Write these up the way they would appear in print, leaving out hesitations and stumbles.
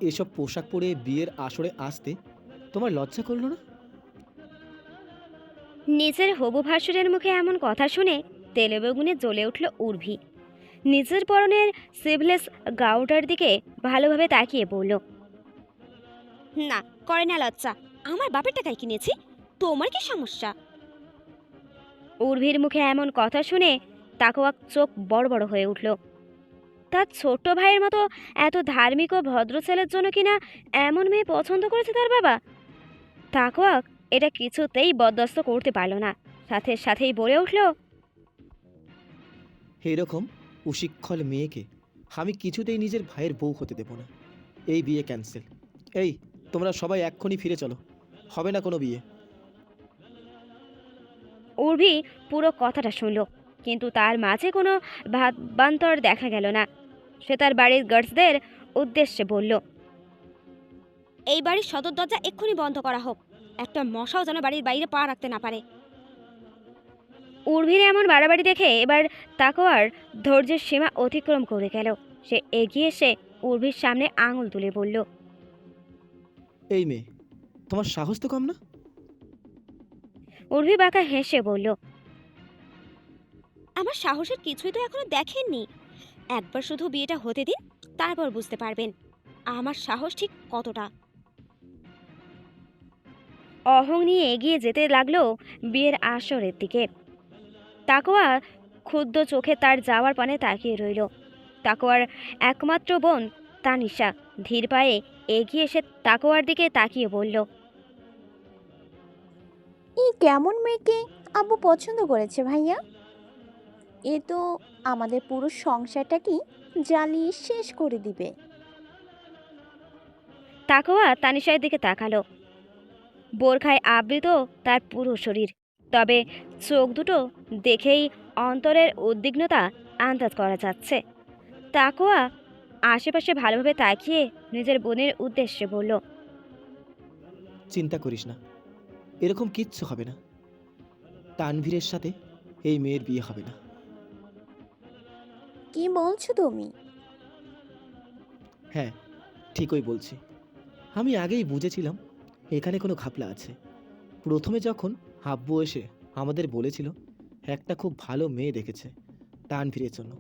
এসব পোশাক পরে বিয়ের আসরে আসতে তোমার লজ্জা করলো না? নিজের হবু ভাসুরের মুখে এমন কথা শুনে তেলে বেগুনে জ্বলে উঠল উর্ভি। নিজের পরনের সিভলেস গাউটার দিকে ভালোভাবে তাকিয়ে বলল, না, করে না লজ্জা। আমার বাপের টাকায় কিনেছি, তোমার কি সমস্যা? উর্ভির মুখে এমন কথা শুনে তাকোয়া চোখ বড় বড় হয়ে উঠল। তার ছোট্ট ভাইয়ের মতো এত ধার্মিক ও ভদ্র ছেলের জন্য কিনা এমন মেয়ে পছন্দ করেছে তার বাবা। তাকোয়া এটা কিছুতেই বরদাস্ত করতে পারল না, সাথে সাথেই বলে উঠল, এরকম উশিক্ষল মেয়েকে আমি কিছুতেই নিজের ভাইয়ের বউ হতে দেব না। এই বিয়ে ক্যান্সেল। এই, তোমরা সবাই এক্ষুনি ফিরে চলো, হবে না কোনো বিয়ে। উর্ভি পুরো কথাটা শুনল, কিন্তু তার মাঝে কোনো ভাবান্তর দেখা গেল না। সে তার বাড়ির গার্ডসদের উদ্দেশ্যে বলল, এই বাড়ির সদর দরজা এক্ষুনি বন্ধ করা হোক, একটা মশাও যেন বাড়ির বাইরে পা রাখতে না পারে। উর্ভির এমন বাড়াবাড়ি দেখে এবার তাকোয়ার ধৈর্যের সীমা অতিক্রম করে গেল। সে এগিয়ে এসে উর্ভির সামনে আঙুল তুলে বলল, এই মেয়ে, তোমার সাহস তো কম না? উর্ভি বাঁকা হেসে বলল, আমার সাহসের কিছুই তো এখনো দেখেননি। একবার শুধু বিয়েটা হতে দিন, তারপর বুঝতে পারবেন আমার সাহস ঠিক কতটা। অহং নিয়ে এগিয়ে যেতে লাগলো বিয়ের আসরের দিকে। তাকোয়া ক্ষুব্ধ চোখে তার যাওয়ার পানে তাকিয়ে রইল। তাকোয়ার একমাত্র বোন তানিশা ধীর পায়ে এগিয়ে এসে তাকোয়ার দিকে তাকিয়ে বলল, এই কেমন মেয়েকে আব্বু পছন্দ করেছে ভাইয়া? এ তো আমাদের পুরো সংসারটাকেই জ্বালিয়ে শেষ করে দিবে। তাকোয়া তানিশার দিকে তাকালো। বোরখায় আবৃত তার পুরো শরীর, তবে চোখ দুটো দেখেই অন্তরের উদ্বিগ্নতা আন্দাজ করা যাচ্ছে। তাকোয়া আশেপাশে ভালোভাবে তাকিয়ে নিজের বোনের উদ্দেশ্যে বলল, চিন্তা করিস না, এরকম কিচ্ছু হবে না। তানভীরের সাথে এই মেয়ের বিয়ে হবে না। কি বলছো তুমি? হ্যাঁ, ঠিকই বলছি। আমি আগেই বুঝেছিলাম এখানে কোনো ঘাপলা আছে। প্রথমে যখন আব্বু এসে আমাদের বলেছিল একটা খুব ভালো মেয়ে দেখেছে তানভীরের জন্য,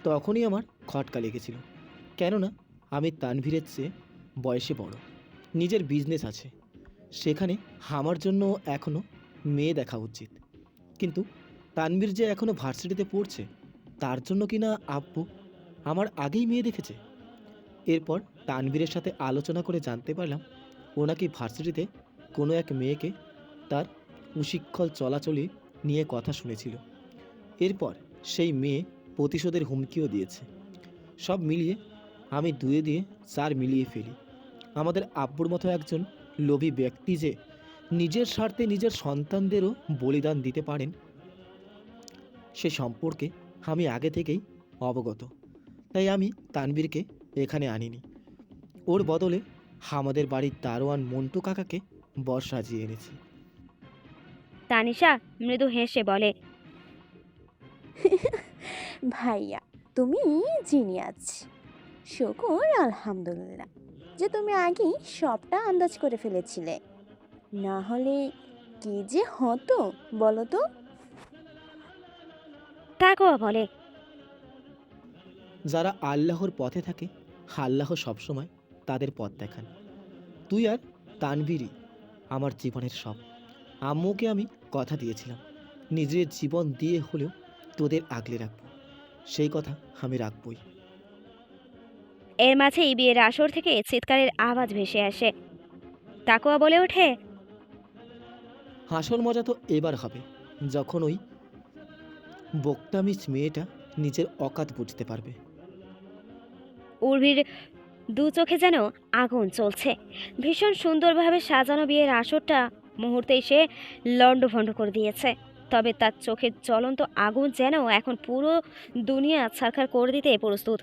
তখনই আমার খটকা লেগেছিল। কেননা আমি তানভীরের চেয়ে বয়সে বড়, নিজের বিজনেস আছে, সেখানে আমার জন্য এখনও মেয়ে দেখা উচিত। কিন্তু তানভীর যে এখনও ভার্সিটিতে পড়ছে, তার জন্য কিনা আব্বু আমার আগেই মেয়ে দেখেছে। এরপর তানভীরের সাথে আলোচনা করে জানতে পারলাম ও নাকি ভার্সিটিতে কোনো এক মেয়েকে তার উশৃঙ্খল চলাচলি নিয়ে কথা শুনেছিল। এরপর সেই মেয়ে প্রতিশোধের হুমকিও দিয়েছে। সব মিলিয়ে আমি দুয়ে দিয়ে চার মিলিয়ে ফেলি। আমাদের আব্বুর মতো একজন লোভী ব্যক্তি যে নিজের স্বার্থে নিজের সন্তানদেরও বলিদান দিতে পারেন, সে সম্পর্কে আমি আগে থেকেই অবগত। তাই আমি তানভীরকে এখানে আনিনি। ওর বদলে আমাদের বাড়ির দারোয়ান মন্টু কাকাকে বর সাজিয়ে এনেছি। তানিশা মৃদু হেসে বলে, ভাইয়া, তুমি জিনিয়াস। শুকর আলহামদুলিল্লাহ যে তুমি আগেই সবটা আন্দাজ করে ফেলেছিলে, না হলে কি যে হতো বলো তো। তাকোয়া বলে, যারা আল্লাহর পথে থাকে, আল্লাহ সবসময় তাদের পথ দেখান। তুই আর তানভীরই আমার জীবনের সব। আম্মুকে আমি কথা দিয়েছিলাম নিজের জীবন দিয়ে হলেও তোদের আগলে রাখবো। সেই কথা আমি রাখবই। এর মাঝেই বিয়ের আসর থেকে চিৎকারের আওয়াজ ভেসে আসে। তাকোয়া বলে ওঠে, আসল মজা তো এবার হবে, যখন ওই বক্তামিজ মেয়েটা নিজের অকাত বুঝতে পারবে। উর্ভির দু চোখে যেন আগুন জ্বলছে। ভীষণ সুন্দরভাবে সাজানো বিয়ের আসরটা মুহূর্তেই সে লণ্ডভণ্ড করে দিয়েছে। তবে তার চোখের জ্বলন্ত আগুন যেন এখন পুরো দুনিয়া ছারখার করে দিতে প্রস্তুত।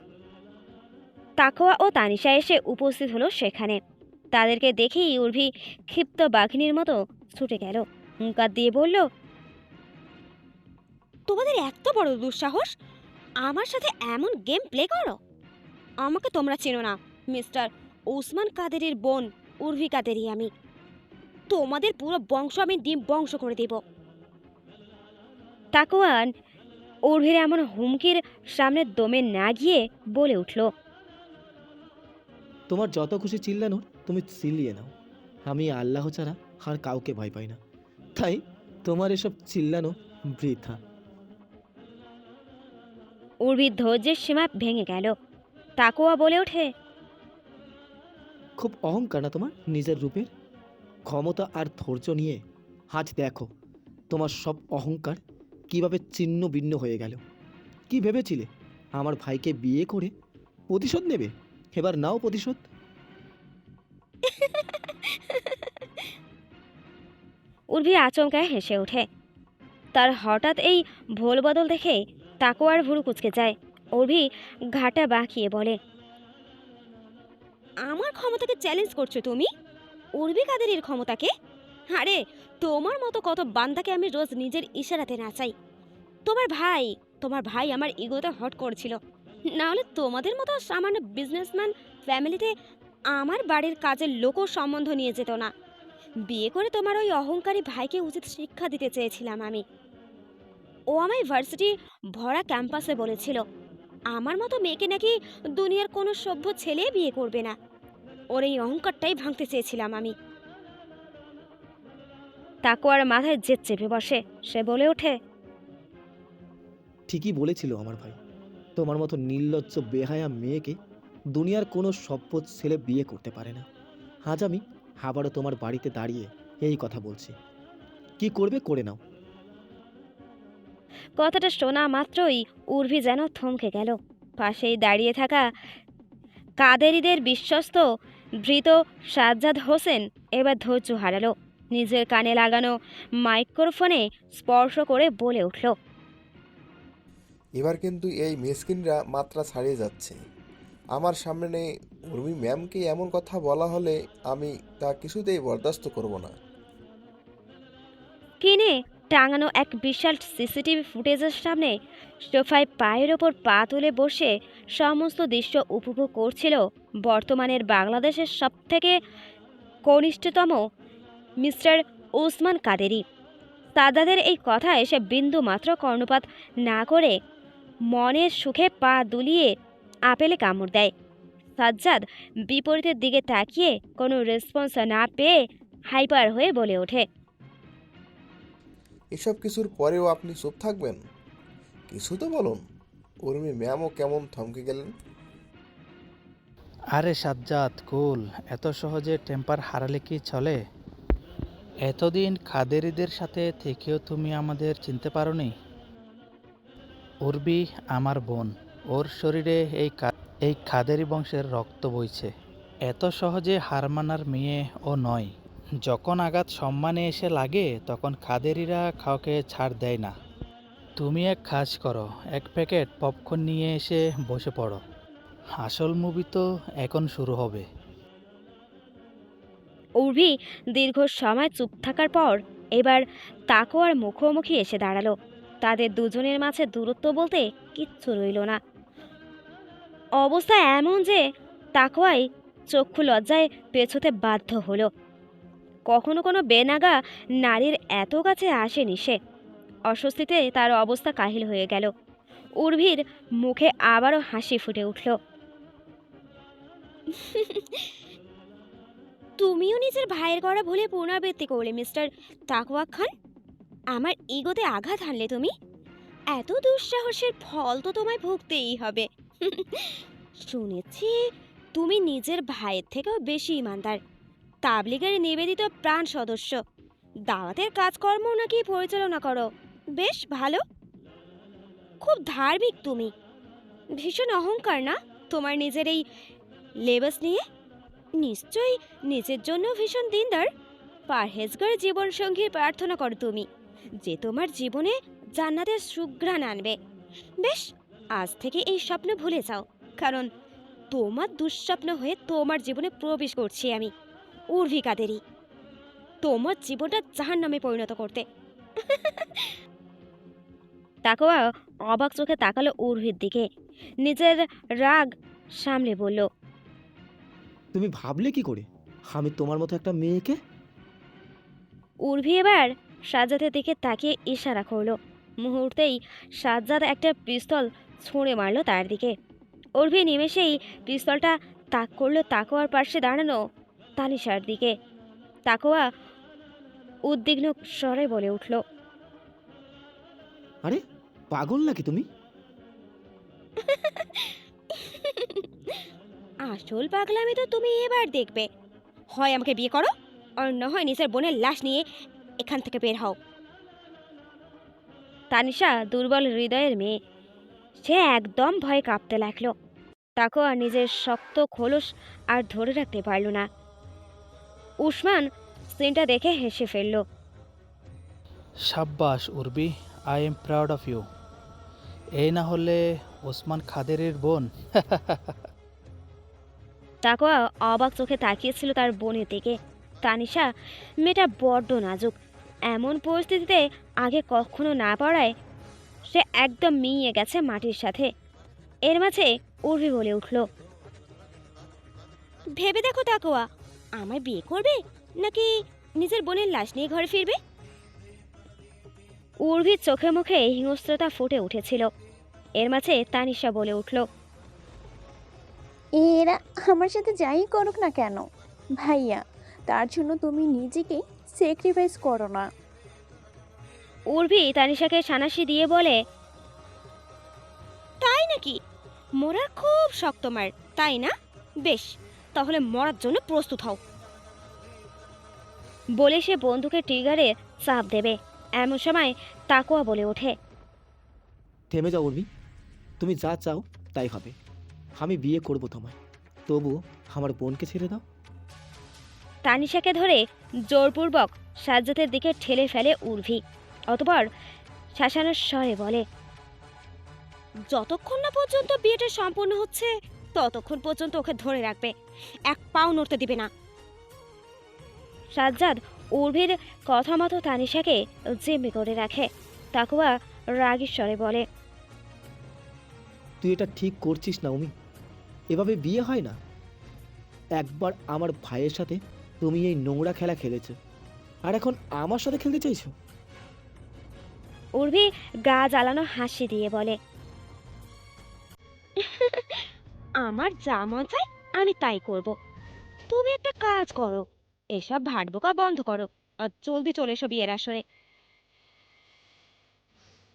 তাকোয়া ও তানিশা এসে উপস্থিত হলো সেখানে। তাদেরকে দেখেই উর্ভি ক্ষিপ্ত বাঘিনীর মতো ছুটে গেল। হুঙ্কার দিয়ে বলল, তোমাদের এত বড় দুঃসাহস, আমার সাথে এমন গেম প্লে করো? আমাকে তোমরা চেনো না, মিস্টার ওসমান কাদেরের বোন উর্ভি কাদেরি আমি। তোমাদের পুরো বংশ আমি ডিম বংশ করে দেব। তাকওয়ান উর্ভির এমন হুমকির সামনে দমে না গিয়ে বলে উঠল, তোমার যত খুশি চিল্লানো তুমি চিল্লিয়ে নাও, আমি আল্লাহ ছাড়া আর কাউকে ভয় পাই না, তাই তোমার এসব চিল্লানো বৃথা। উর্ভির ধৈর্যের সীমা ভেঙে গেল। তাকওয়া বলে ওঠে, খুব অহংকার না তোমার নিজের রূপের? ক্ষমতা আর ধৈর্য নিয়ে আজ দেখো তোমার সব অহংকার কিভাবে ছিন্ন ভিন্ন হয়ে গেল। কি ভেবেছিলে আমার ভাইকে বিয়ে করে প্রতিশোধ নেবে? এবার নাও প্রতিশোধ। উর্ভি আচমকা হেসে ওঠে। তার হঠাৎ এই ভোল বদল দেখে তাকওয়ার ভুরু কুঁচকে যায়। উর্ভি ঘাটা বাঁকিয়ে বলে, আমার ক্ষমতাকে চ্যালেঞ্জ করছো তুমি? উর্ভি কাদেরের ক্ষমতাকে? আরে তোমার মতো কত বান্দাকে আমি রোজ নিজের ইশারাতে নাচাই। তোমার ভাই আমার ইগোতে হট করছিল, না হলে তোমাদের মতো সামান্য বিজনেসম্যান ফ্যামিলিতে আমার বাড়ির কাজের লোকও সম্বন্ধ নিয়ে যেত না। বিয়ে করে তোমার ওই অহংকারী ভাইকে উচিত শিক্ষা দিতে চেয়েছিলাম আমি। ও আমায় ভার্সিটি ভরা ক্যাম্পাসে বলেছিল আমার মতো মেয়েকে নাকি দুনিয়ার কোনো সভ্য ছেলে বিয়ে করবে না। ওর এই অহংকারটাই ভাঙতে চেয়েছিলাম আমি। তাকওয়ার মাথায় জেদ চেপে বসে। সে বলে ওঠে, ঠিকই বলেছিল আমার ভাই, তোমার মতো নির্লজ্জ বেহায়া মেয়েকে দুনিয়ার কোনো সভ্য ছেলে বিয়ে করতে পারে না। আজ আমি আবারও তোমার বাড়িতে দাঁড়িয়ে এই কথা বলছি, কি করবে করে নাও। কথাটা শোনা মাত্রই উর্ভি যেন থমকে গেল। পাশেই দাঁড়িয়ে থাকা কাদেরিদের বিশ্বস্ত ভৃত সাজ্জাদ হোসেন এবার ধৈর্য হারালো। নিজের কানে লাগানো মাইক্রোফোনে স্পর্শ করে বলে উঠল, এবার কিন্তু এই মিসকিনরা মাত্রা ছাড়িয়ে যাচ্ছে। আমার সামনে উর্মি ম্যামকে এমন কথা বলা হলে আমি তা কিছুতেই বরদাস্ত করব না। কিনে টাঙানো এক বিশাল সিসিটিভি ফুটেজের সামনে সোফায় পায়ের ওপর পা তুলে বসে সমস্ত দৃশ্য উপভোগ করছিল বর্তমানের বাংলাদেশের সবথেকে কনিষ্ঠতম মিস্টার ওসমান কাদেরি। সাদাদের এই কথায় সে বিন্দু মাত্র কর্ণপাত না করে মনের সুখে পা দুলিয়ে আপেলে কামড় দেয়। সাজ্জাদ বিপরীতের দিকে তাকিয়ে কোনো রেসপন্স না পেয়ে হাইপার হয়ে বলে ওঠে, এসব কিছুর পরেও আপনি চুপ থাকবেন? কিছু তো বলুন। উর্মি ম্যামও কেমন থমকে গেলেন। আরে সাজ্জাদ কুল, এত সহজে টেম্পার হারালে কি চলে? এতদিন খাদেরিদের সাথে থেকেও তুমি আমাদের চিনতে পারোনি? উর্বি আমার বোন, ওর শরীরে এই খাদেরি বংশের রক্ত বইছে। এত সহজে হার মানার মেয়ে ও নয়। যখন আঘাত সম্মানে এসে লাগে তখন খাদেরিরা কাউকে ছাড় দেয় না। তুমি এক কাজ করো, এক প্যাকেট পপকর্ন নিয়ে এসে বসে পড়ো। আসল মুভি তো এখন শুরু হবে। উর্ভি দীর্ঘ সময় চুপ থাকার পর এবার তাকওয়ার মুখোমুখি এসে দাঁড়ালো। তাদের দুজনের মাঝে দূরত্ব বলতে কিচ্ছু রইল না। অবস্থা এমন যে তাকওয়াই চক্ষু লজ্জায় পেছোতে বাধ্য হলো। কখনো কোনো বেনাগা নারীর এত কাছে আসেনি সে। অস্বস্তিতে তার অবস্থা কাহিল হয়ে গেল। উর্ভির মুখে আবারও হাসি ফুটে উঠল। তুমিও নিজের ভাইয়ের করা ভুলে পুনরাবৃত্তি করলে মিস্টার তাকওয়া খান। আমার ইগোতে আঘাত হানলে তুমি। এত দুঃসাহসের ফল তো তোমায় ভুগতেই হবে। শুনেছি তুমি নিজের ভাইয়ের থেকেও বেশি ইমানদার, তাবলিগের নিবেদিত প্রাণ সদস্য, দাওয়াতের কাজকর্ম নাকি পরিচালনা করো। বেশ ভালো, খুব ধার্মিক তুমি। ভীষণ অহংকার না তোমার নিজের এই লেবাস নিয়ে? নিশ্চয়ই নিজের জন্য ভীষণ দিনদার পারহেজগার জীবনসঙ্গীর প্রার্থনা করো তুমি, যে তোমার জীবনে জান্নাতের সুঘ্রাণ আনবে। বেশ, আজ থেকে এই স্বপ্ন ভুলে যাও, কারণ তোমার দুঃস্বপ্ন হয়ে তোমার জীবনে প্রবেশ করছি আমি, উর্ভি কাদেরি, তোমার জীবনটা জাহান্নামে পরিণত করতে। তাকওয়া অবাক চোখে তাকালো উর্ভির দিকে। নিজের রাগ সামলে বলল, তুমি ভাবলে কি করে আমি তোমার মতো একটা মেয়েকে? উর্ভি এবার সাজ্জাদের দিকে তাকিয়ে ইশারা করলো। মুহূর্তেই সাজ্জাদ একটা পিস্তল ছুঁড়ে মারলো তার দিকে। উর্ভি নিমেষেই পিস্তলটা তাক করলো তাকোয়ার পাশে দাঁড়ানো তানিশার দিকে। তাকোয়া উদ্বিগ্ন স্বরে বলে উঠল, আরে পাগল নাকি তুমি? আসল পাগলামি তো তুমি এবার দেখবে। হয় আমাকে বিয়ে করো, আর না হয় নিজের বোনের লাশ নিয়ে এখান থেকে বের হও। তানিশা দুর্বল হৃদয়ের মেয়ে, সে একদম ভয়ে কাঁপতে লাগলো। তাকেও আর নিজের শক্ত খোলস আর ধরে রাখতে পারল না। উসমান সিনটা দেখে হেসে ফেলল। সাব্বাস Urbi, I am proud of you. এই না হলে ওসমান খাদেরের বোন। তাকোয়া অবাক চোখে তাকিয়েছিল তার বোনের দিকে। তানিশা মেয়েটা বড্ড নাজুক, এমন পরিস্থিতিতে আগে কখনো না পড়ায় সে একদম মিইয়ে গেছে মাটির সাথে। এর মাঝে উর্বি বলে উঠল, ভেবে দেখো তাকোয়া, আমায় বিয়ে করবে নাকি নিজের বোনের লাশ নিয়ে ঘরে ফিরবে? উর্ভির চোখে মুখে হিংস্রতা ফুটে উঠেছিল। এর মাঝে তানিশা বলে উঠল, এরা আমার সাথে যাই করুক না কেন ভাইয়া, তার জন্য তুমি নিজেকে স্যাক্রিফাইস করো না। উর্ভি তানিশাকে সানাসি দিয়ে বলে, তাই নাকি? মোরা খুব শক্ত মার, তাই না? বেশ, তাহলে মরার জন্য প্রস্তুত হও। বলে সে বন্দুকের ট্রিগারে চাপ দেবে। এমন সময় তাকোয়া বলে ওঠে, থেমে যাও উর্মি, তুমি যা চাও তাই হবে। আমি বিয়ে করব তোমায়, তবুও আমার বোনকে ছেড়ে দাও। তানিশাকে ধরে জোরপূর্বক সাজ্জাদের দিকে ঠেলে ফেলে উর্ভি। অতঃপর শাসানোর স্বরে বলে, যতক্ষণ না পর্যন্ত বিয়েটা সম্পূর্ণ হচ্ছে ততক্ষণ পর্যন্ত ওকে ধরে রাখবে, এক পাও নড়তে দিবে না। সাজ্জাদ উর্ভির কথা মতো তানিশাকে জিম্মি করে রাখে। তাকুয়া রাগী স্বরে বলে, তুই এটা ঠিক করছিস না উমি, এভাবে বিয়ে হয় না। একবার আমার ভাইয়ের সাথে তুমি এই নোংরা খেলা খেলেছো, আর এখন আমার সাথে খেলতে চাইছো? উর্ভি গা জ্বালানো হাসি দিয়ে বলে, আমার যা মন চায় আমি তাই করব। তুমি একটা কাজ করো, এসব ভাটবোকা বন্ধ করো আর জলদি চলে এসো বিয়ের আসরে।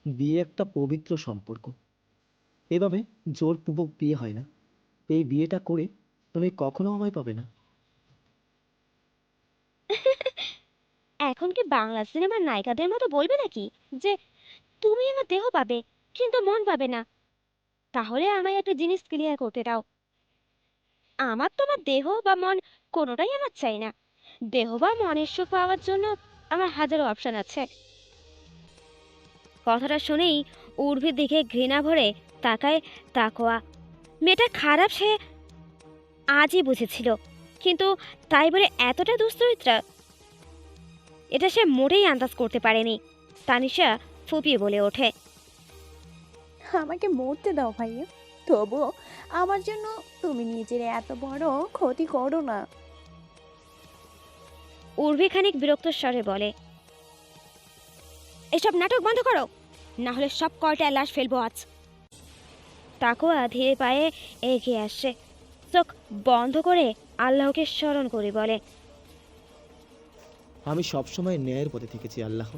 বিয়ে একটা পবিত্র সম্পর্ক, এভাবে জোরপূর্বক বিয়ে হয় না। এই বিয়েটা করে তুমি কখনো আমায় পাবে না। এখন কি বাংলা সিনেমার নায়িকাদের মতো বলবে নাকি যে তুমি আমার দেহ পাবে কিন্তু মন পাবে না? তাহলে আমায় একটা জিনিস ক্লিয়ার করতে দাও, আমার তোমার দেহ বা মন কোনোটাই আমার চাই না। দেহ বা মনের সুখ পাওয়ার জন্য আমার হাজারো অপশন আছে। কথাটা শুনেই উর্ভির দিকে ঘৃণা ভরে তাকায় তাকোয়া। মেয়েটা খারাপ সে আজই বুঝেছিল, কিন্তু তাই বলে এতটা দুশ্চরিত্রা এটা সে মোটেই আন্দাজ করতে পারেনি। তানিশা ফুপিয়ে বলে ওঠে, আমাকে মরতে দাও ভাইয়া, তবুও আমার জন্য তুমি নিজের এত বড় ক্ষতি করো না। উর্ভি খানিক বিরক্ত স্বরে বলে, এসব নাটক বন্ধ করো, না হলে সব কয়টা লাশ ফেলবো আজ। তাকোয়া ধীরে পায়ে এগিয়ে আসছে, চোখ বন্ধ করে আল্লাহকে স্মরণ করে বলে, আমি সবসময় ন্যায়ের পথে থেকেছি আল্লাহ,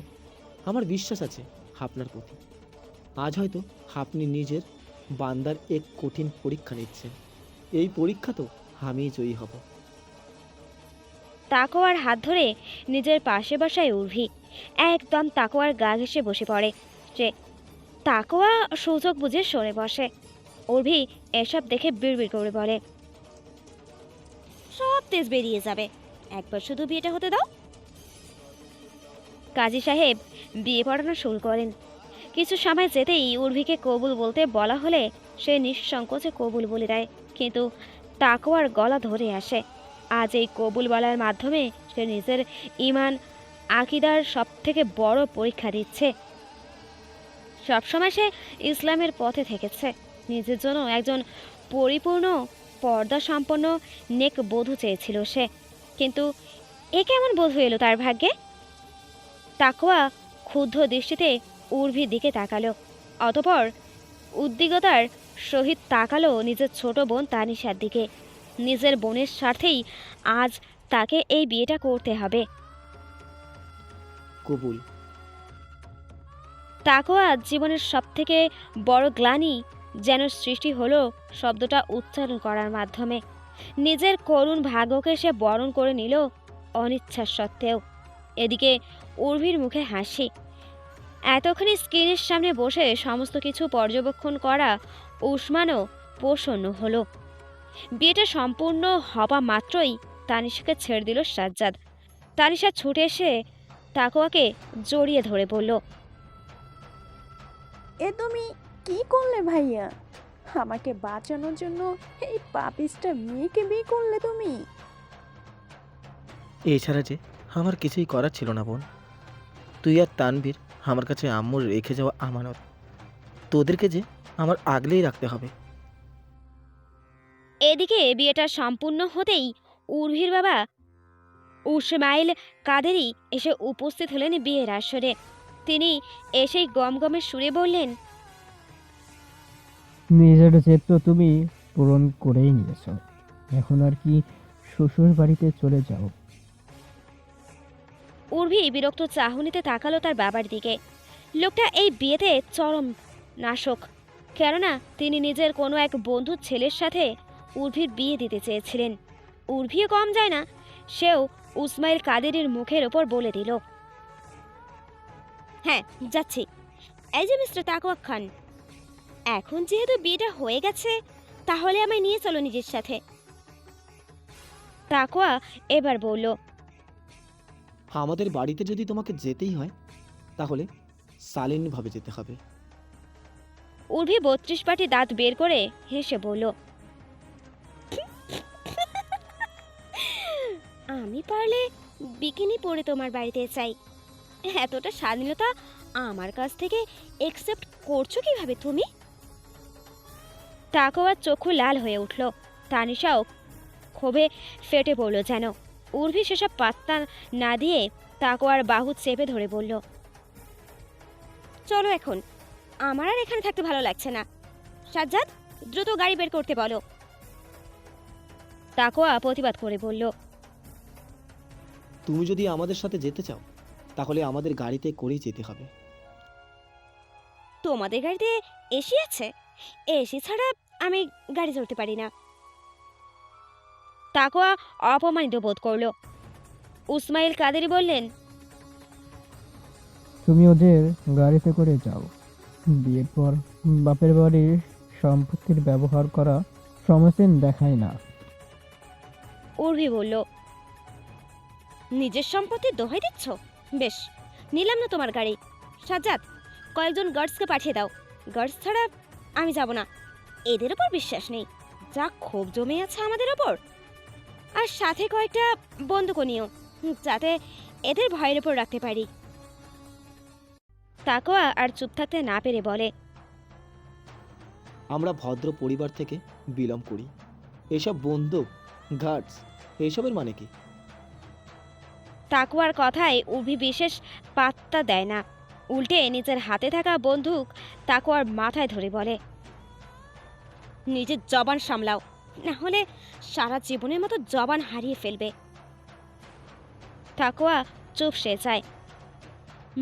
আমার বিশ্বাস আছে আপনার প্রতি। আজ হয়তো আপনি নিজের বান্দার এক কঠিন পরীক্ষা নিচ্ছেন, এই পরীক্ষা তো আমিই জয়ী হব। তাকোয়ার হাত ধরে নিজের পাশে বসায় উর্ভি। একদম তাকোয়ার গা ঘেঁষে বসে পড়ে সে। তাকোয়া সুযোগ বুঝে সরে বসে। উর্ভি এসব দেখে বিড়বিড় করে বলে, সব তেজ বেরিয়ে যাবে, একবার শুধু বিয়েটা হতে দাও। কাজী সাহেব বিয়ে পড়ানো শুরু করেন। কিছু সময় যেতেই উর্ভিকে কবুল বলতে বলা হলে সে নিঃসংকোচে কবুল বলে দেয়, কিন্তু তাকওয়ার গলা ধরে আসে। আজ এই কবুল বলার মাধ্যমে সে নিজের ঈমান আকীদার সবথেকে বড় পরীক্ষা দিচ্ছে। সবসময় সে ইসলামের পথে থেকেছে, নিজের জন্য একজন পরিপূর্ণ পর্দা সম্পন্ন নেক বধূ চেয়েছিল সে, কিন্তু এ কেমন বধূ এলো তার ভাগ্যে? তাকওয়া ক্ষুব্ধ দৃষ্টিতে উর্ভির দিকে তাকালো, অতপর উদ্বিগ্নতার সহিত তাকালো নিজের ছোট বোন তানিশার দিকে। নিজের বোনের স্বার্থেই আজ তাকে এই বিয়েটা করতে হবে। কবুল। তাকওয়া জীবনের সবথেকে বড় গ্লানি যেন সৃষ্টি হলো শব্দটা উচ্চারণ করার মাধ্যমে। নিজের করুণ ভাগ্যকে সে বরণ করে নিল অনিচ্ছা সত্ত্বেও। এদিকে উর্ভির মুখে হাসি। এতখানি স্ক্রিনের সামনে বসে সমস্ত কিছু পর্যবেক্ষণ করা উসমানও প্রসন্ন হলো। বিয়েটা সম্পূর্ণ হওয়া মাত্রই তানিশাকে ছেড়ে দিল সাজ্জাদ। তানিশা ছুটে এসে তাকওয়াকে জড়িয়ে ধরে বলল, এ তুমি কি করলে ভাইয়া? আমাকে বাঁচানোর জন্য এই পাপিষ্টা মেয়েকে বিয়ে করলে তুমি? এছাড়া যে আমার কিছুই করার ছিল না বোন। তুই আর তানভীর আমার কাছে আম্মুর রেখে যাওয়া আমানত। তোদেরকে যে আমার আগলেই রাখতে হবে। এদিকে বিয়েটা সম্পূর্ণ হতেই উর্ভির বাবা উসমাইল কাদেরী এসে উপস্থিত হলেন বিয়ের আসরে। তিনি এসেই গমগমে সুরে বললেন, নিজের জেদ তো তুমি পূরণ করেই নিয়েছো, এখন আর কি শ্বশুর বাড়িতে চলে যাও। উর্ভি বিরক্ত চাহনিতে তাকালো তার বাবার দিকে। লোকটা এই বিয়েতে চরম নাশক, কেননা তিনি নিজের কোনো এক বন্ধুর ছেলের সাথে উর্ভির বিয়ে দিতে চেয়েছিলেন। উর্ভিও কম যায় না, সেও উসমাইল কাদেরের মুখের ওপর বলে দিল, হ্যাঁ যাচ্ছি। এই যে মিস্টার তাকওয়া খান, এখন যেহেতু বিয়েটা হয়ে গেছে, তাহলে আমায় নিয়ে চলো নিজের সাথে। তাকওয়া এবার বলল, আমাদের বাড়িতে যদি তোমাকে যেতেই হয় তাহলে শালীনভাবে যেতে হবে। উর্ভি ৩২ পাটি দাঁত বের করে হেসে বলল, আমি পারলে বিকিনি পরে তোমার বাড়িতে চাই। এতটা স্বাধীনতা আমার কাছ থেকে একসেপ্ট করছো কিভাবে তুমি? তাকওয়ার চক্ষু লাল হয়ে উঠল। তানিশাও ক্ষোভে ফেটে পড়ল যেন। উর্ভি সেসব পাত্তা না দিয়ে তাকওয়ার বাহু চেপে ধরে বলল, চলো এখন, আমার আর এখানে থাকতে ভালো লাগছে না। সাজ্জাদ, দ্রুত গাড়ি বের করতে বলো। তাকওয়া প্রতিবাদ করে বলল, তুমি যদি আমাদের সাথে যেতে চাও তাহলে আমাদের গাড়িতে করেই যেতে হবে। তোমাদের গাড়িতে এসি আছে? এসি ছাড়া আমি গাড়ি চলতে পারি না। তাকওয়া অপমানিত বোধ করল। উসমাইল কাদেরী বললেন, তুমি ওদের গাড়িতে করে যাও। বিয়ের পর বাপের বাড়ির সম্পত্তির ব্যবহার করা সমসীন দেখায় না। উর্ভি বলল, নিজের সম্পত্তির দোহাই দিচ্ছ? বেশ, নিলাম না তোমার গাড়ি। সাজ্জাদ, কয়েকজন গার্ডসকে পাঠিয়ে দাও। গার্ডস ছাড়া আমি যাব না। এদের ওপর বিশ্বাস নেই, যা ক্ষোভ জমে আছে আমাদের ওপর। আর সাথে কয়েকটা বন্দুকও নিও, যাতে এদের ভয়ের ওপর রাখতে পারি। তাকওয়া আর চুপ থাকতে না পেরে বলে, আমরা ভদ্র পরিবার থেকে বিলং করি। এসব বন্দুক, গার্ডস, এইসবের মানে কি? তাকওয়ার কথায় উর্ভি বিশেষ পাত্তা দেয় না, উল্টে নিজের হাতে থাকা বন্দুক তাকওয়ার মাথায় ধরে বলে, নিজের জবান সামলাও, না হলে সারা জীবনের মতো জবান হারিয়ে ফেলবে। তাকওয়া চুপসে যায়।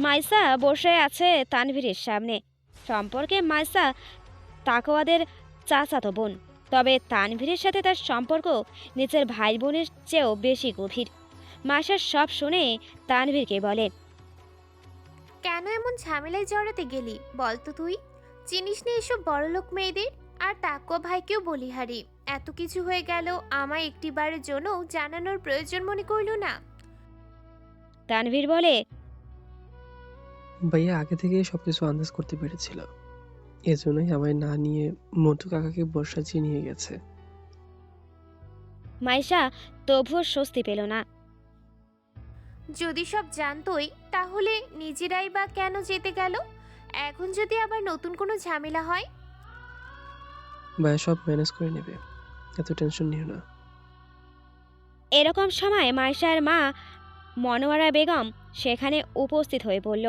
মাইসা বসে আছে তানভীরের সামনে। সম্পর্কে মাইসা তাকওয়াদের চাচাতো বোন, তবে তানভীরের সাথে তার সম্পর্ক নিজের ভাই বোনের চেয়েও বেশি গভীর। মাইসা সব শুনে তানভীরকে বলে, কেন এমন ঝামেলায় জড়াতে গেলি বলতো তুই? চিনিস নি এসব বড়লোক মেয়েদের? আর তাকওয়া ভাইকেও বলিহারি, এত কিছু হয়ে গেল, আমায় একটিবারের জন্যও জানানোর প্রয়োজন মনে করল না। তানভীর বলে, ভাইয়া আগে থেকেই সবকিছু আন্দাজ করতে পেরেছিল, এজন্যই আমায় না নিয়ে মন্টু কাকাকে বর্ষাচ্ছি নিয়ে গেছে। মাইশা তবুও স্বস্তি পেল না। যদি সব জানতোই তাহলে নিজেরাই বা কেন যেতে গেল? এখন যদি আবার নতুন কোনো ঝামেলা হয়? ভাইয়া সব ম্যানেজ করে নেবে, এত টেনশন নিও না। এরকম সময় মাইশার মা মনোয়ারা বেগম সেখানে উপস্থিত হয়ে বলল,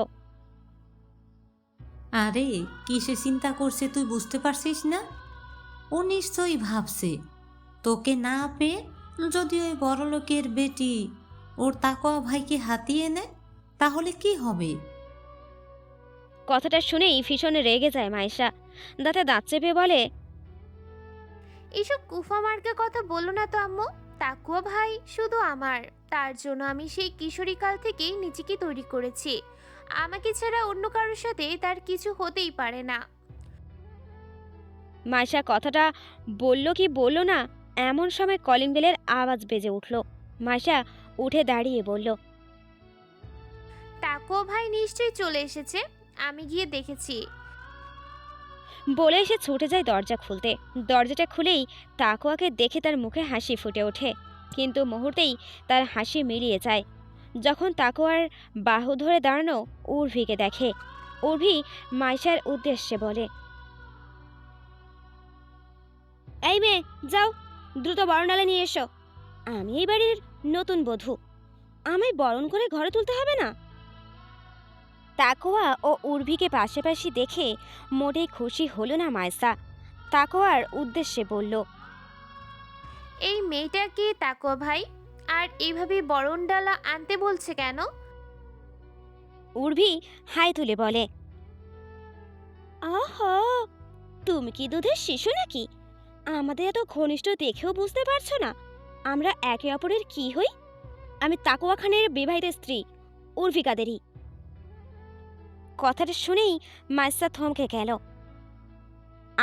আরে কিসে চিন্তা করছে তুই বুঝতে পারছিস না? ও নিশ্চয়ই ভাবছে তোকে না পেয়ে যদি ওই বড়লোকের বেটি ওর তাকওয়া ভাইকে হাতিয়ে নেয় তাহলে কি হবে? কথাটা শুনেই ভীষণ রেগে যায় মাইশা। দাঁতে দাঁত চেপে বলে, এইসব কুফা মার্কা কথা বলো না তো আম্মু। তাকুয়া ভাই শুধু আমার, তার জন্য আমি সেই কিশোরীকাল থেকেই নিজেকে তৈরি করেছি। আমাকে ছাড়া অন্য কারোর সাথে তার কিছু হতেই পারে না। মাইশা কথাটা বলল কি বলল না, এমন সময় কলিং বেলের আওয়াজ বেজে উঠল। মাইশা উঠে দাঁড়িয়ে বলল, তাকুয়া ভাই নিশ্চয়ই চলে এসেছে, আমি গিয়ে দেখেছি। বলে সে ছুটে যায় দরজা খুলতে। দরজাটা খুলেই তাকোয়াকে দেখে তার মুখে হাসি ফুটে ওঠে, কিন্তু মুহূর্তেই তার হাসি মিলিয়ে যায় যখন তাকোয়ার বাহু ধরে দাঁড়ানো উর্ভিকে দেখে। উর্ভি মাইশার উদ্দেশ্যে বলে, এই মেয়ে যাও, দ্রুত বরণডালে নিয়ে এসো। আমি এই বাড়ির নতুন বধূ, আমায় বরণ করে ঘরে তুলতে হবে না? তাকোয়া ও উর্ভিকে পাশাপাশি দেখে মোটেই খুশি হলো না মাইসা। তাকোয়ার উদ্দেশ্যে বলল, এই মেয়েটাকে তাকুয়া ভাই আর এইভাবে বরণ ডালা আনতে বলছে কেন? উর্ভি হাই তুলে বলে, আহা, তুমি কি দুধের শিশু নাকি? আমাদের এত ঘনিষ্ঠ দেখেও বুঝতে পারছো না আমরা একে অপরের কি হই? আমি তাকোয়া খানের বিবাহিত স্ত্রী উর্ভি কাদেরি। কথাটা শুনেই মাইসা থমকে গেল।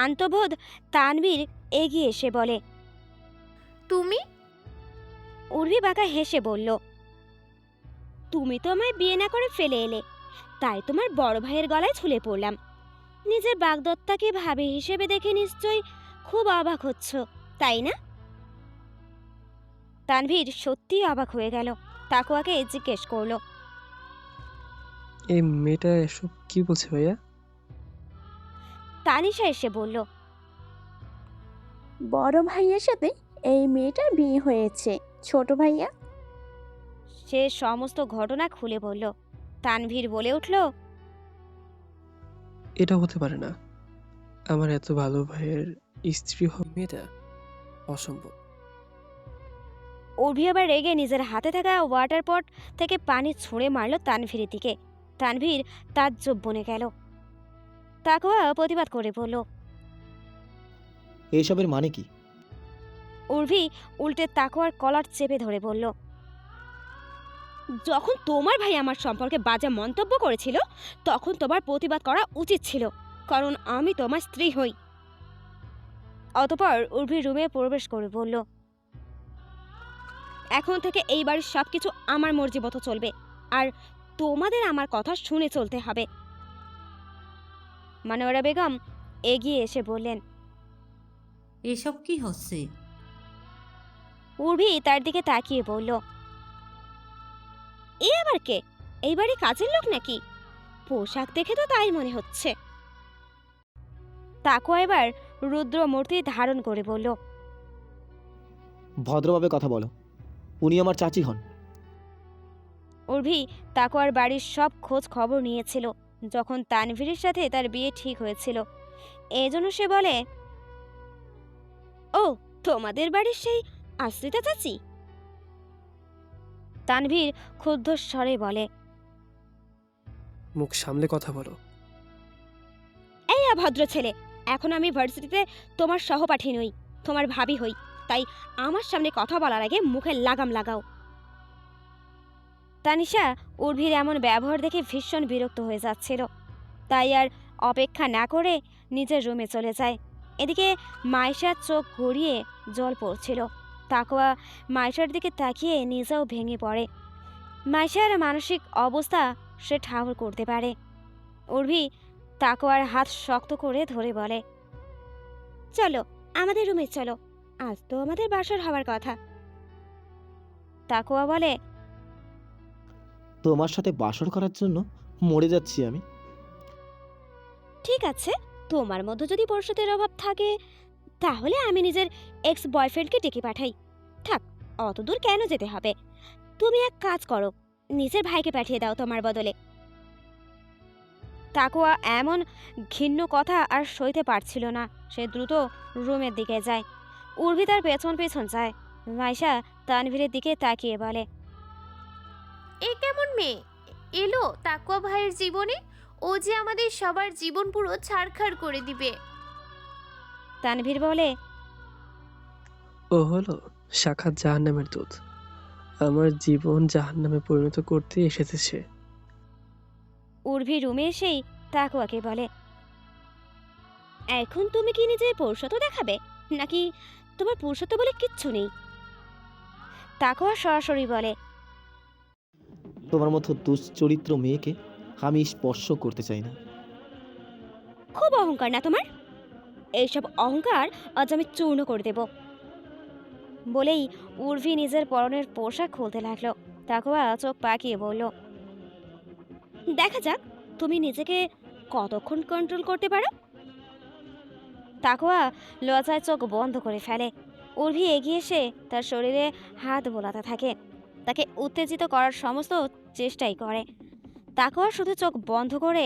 আন্তবোধ তানবীর এগিয়ে এসে বলে, তুমি? উর্ভি বাঁকা হেসে বলল, তুমি তো আমায় বিয়ে না করে ফেলে এলে, তাই তোমার বড় ভাইয়ের গলায় ঝুলে পড়লাম। নিজের বাগদত্তাকে ভাবি হিসেবে দেখে নিশ্চয়ই খুব অবাক হচ্ছ, তাই না? তানভীর সত্যিই অবাক হয়ে গেল। তাকোয়াকে জিজ্ঞেস করলো, এই মেয়েটা এসব কি বলছে ভাইয়া? তানিশা এসে বলল, বড় ভাইয়ের সাথে এই মেয়েটার বিয়ে হয়েছে। ছোট ভাইয়া সে সমস্ত ঘটনা খুলে বলল। তানভীর বলে উঠল, এটা হতে পারে না। আমার এত ভালো ভাইয়ের স্ত্রী হবে মেয়েটা? অসম্ভব। উর্ভি আবার রেগে নিজের হাতে থাকা ওয়াটার পট থেকে পানি ছুঁড়ে মারল তানভীরের দিকে। তানভীর তাজ্জব বনে গেল। তাকওয়া প্রতিবাদ করে বলল, এইসবের মানে কি? উর্ভি উল্টে তাকওয়ার কলার চেপে ধরে বলল, যখন তোমার ভাই আমার সম্পর্কে বাজে মন্তব্য করেছিল তখন তোমার প্রতিবাদ করা উচিত ছিল, কারণ আমি তোমার স্ত্রী হই। অতঃপর উর্ভি রুমে প্রবেশ করে বলল, এখন থেকে এই বাড়ির সবকিছু আমার মর্জি মতো চলবে, আর তোমাদের আমার কথা শুনে চলতে হবে। মনোয়ারা বেগম এগিয়ে এসে বললেন, এসব কি হচ্ছে? উর্ভি তার দিকে তাকিয়ে বলল, এ আবার কে? এই বাড়ি কাজের লোক নাকি? পোশাক দেখে তো তাই মনে হচ্ছে। তাকওয়া এবার রুদ্র মূর্তি ধারণ করে বলল, ভদ্রভাবে কথা বলো, উনি আমার চাচি হন। উর্ভি তাকওয়ার বাড়ির সব খোঁজ খবর নিয়েছিল যখন তানভীরের সাথে তার বিয়ে ঠিক হয়েছিল। এজন্য সে বলে, ও, তোমাদের বাড়ির সেই আশ্রিতা চাচি? তানভীর ক্ষুব্ধ স্বরে বলে, মুখ সামলে কথা বলো। এই অভদ্র ছেলে, এখন আমি ভার্সিটিতে তোমার সহপাঠী নই, তোমার ভাবি হই, তাই আমার সামনে কথা বলার আগে মুখে লাগাম লাগাও। তানিশা উর্ভির এমন ব্যবহার দেখে ভীষণ বিরক্ত হয়ে যাচ্ছিল, তাই আর অপেক্ষা না করে নিজের রুমে চলে যায়। এদিকে মাইশার চোখ গড়িয়ে জল পড়ছিল। তাকওয়া মাইশার দিকে তাকিয়ে নিজেও ভেঙে পড়ে। মাইশার মানসিক অবস্থা সে ঠাউর করতে পারে। উর্ভি তাকওয়ার হাত শক্ত করে ধরে বলে, চলো আমাদের রুমে চলো, আজ তো আমাদের বাসর হওয়ার কথা। তাকওয়া বলে, তোমার সাথে বাসর করার জন্য মরে যাচ্ছি আমি। ঠিক আছে, তোমার মধ্যে যদি পরিশোধের অভাব থাকে তাহলে আমি নিজের এক্স বয়ফ্রেন্ডকে ডেকে পাঠাই। থাক, অত দূর কেন যেতে হবে? তুমি এক কাজ করো, নিজের ভাইকে পাঠিয়ে দাও তোমার বদলে। তাকুয়া এমন ঘিন্ন কথা আর সইতে পারছিল না। সে দ্রুত রুমের দিকে যায়। উর্বি তার পেছন পেছন যায়। মাইশা তানভীরের দিকে তাকিয়ে বলে, এ কেমন মেয়ে এলো তাকুয়া ভাইয়ের জীবনে? ও যে আমাদের সবার জীবন পুরো ছাড়খাড় করে দিবে। তানভীর বলে, ও হলো সাক্ষাৎ জাহান্নামের দূত। আমার জীবন জাহান্নামে পরিণত করতে এসেছে সে। উর্বি রুমে এসেই তাকুয়াকে বলে, এখন তুমি কি নিজের পৌরুষত্ব দেখাবে, নাকি তোমার পুরুষত্ব বলে কিচ্ছু নেই? তাকুয়া সরাসরি বলে, তোমার মতো দুশ্চরিত্র মেয়েকে আমি স্পর্শ করতে চাই না। খুব অহংকার না তোমার? এইসব অহংকার আজ আমি চূর্ণ করে দেব। বলেই উর্বি নিজের পরনের পোশাক খুলতে লাগলো। তাকুয়া চোখ পাকিয়ে বলল, দেখা যাক তুমি নিজেকে কতক্ষণ কন্ট্রোল করতে পারো। তাকুয়া লজ্জায় চোখ বন্ধ করে ফেলে। উর্বি এগিয়ে এসে তার শরীরে হাত বোলাতে থাকে, তাকে উত্তেজিত করার সমস্ত চেষ্টাই করে। তাকুয়া শুধু চোখ বন্ধ করে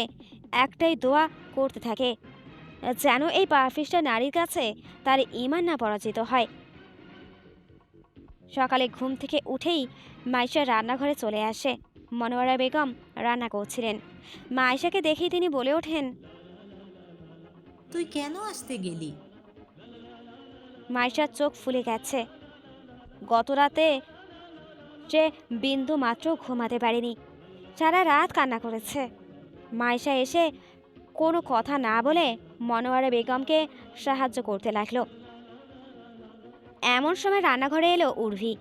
একটাই দোয়া করতে থাকে, যেন এই পাপিষ্টা নারীর কাছে তার ঈমান না পরাজিত হয়। সকালে ঘুম থেকে উঠেই মাইশা রান্নাঘরে চলে আসে। মনোয়ারা বেগম রান্না করছিলেন। মাইশাকে দেখেই তিনি বলে ওঠেন, তুই কেন আসতে গেলি? মাইশার চোখ ফুলে গেছে। গত রাতে সে বিন্দু মাত্র ঘুমাতে পারেনি, সারা রাত কান্না করেছে। মাইশা এসে কোনো কথা না বলে মনোয়ারা বেগমকে সাহায্য করতে লাগলো। এমন সময় রান্নাঘরে এলো উর্ভি।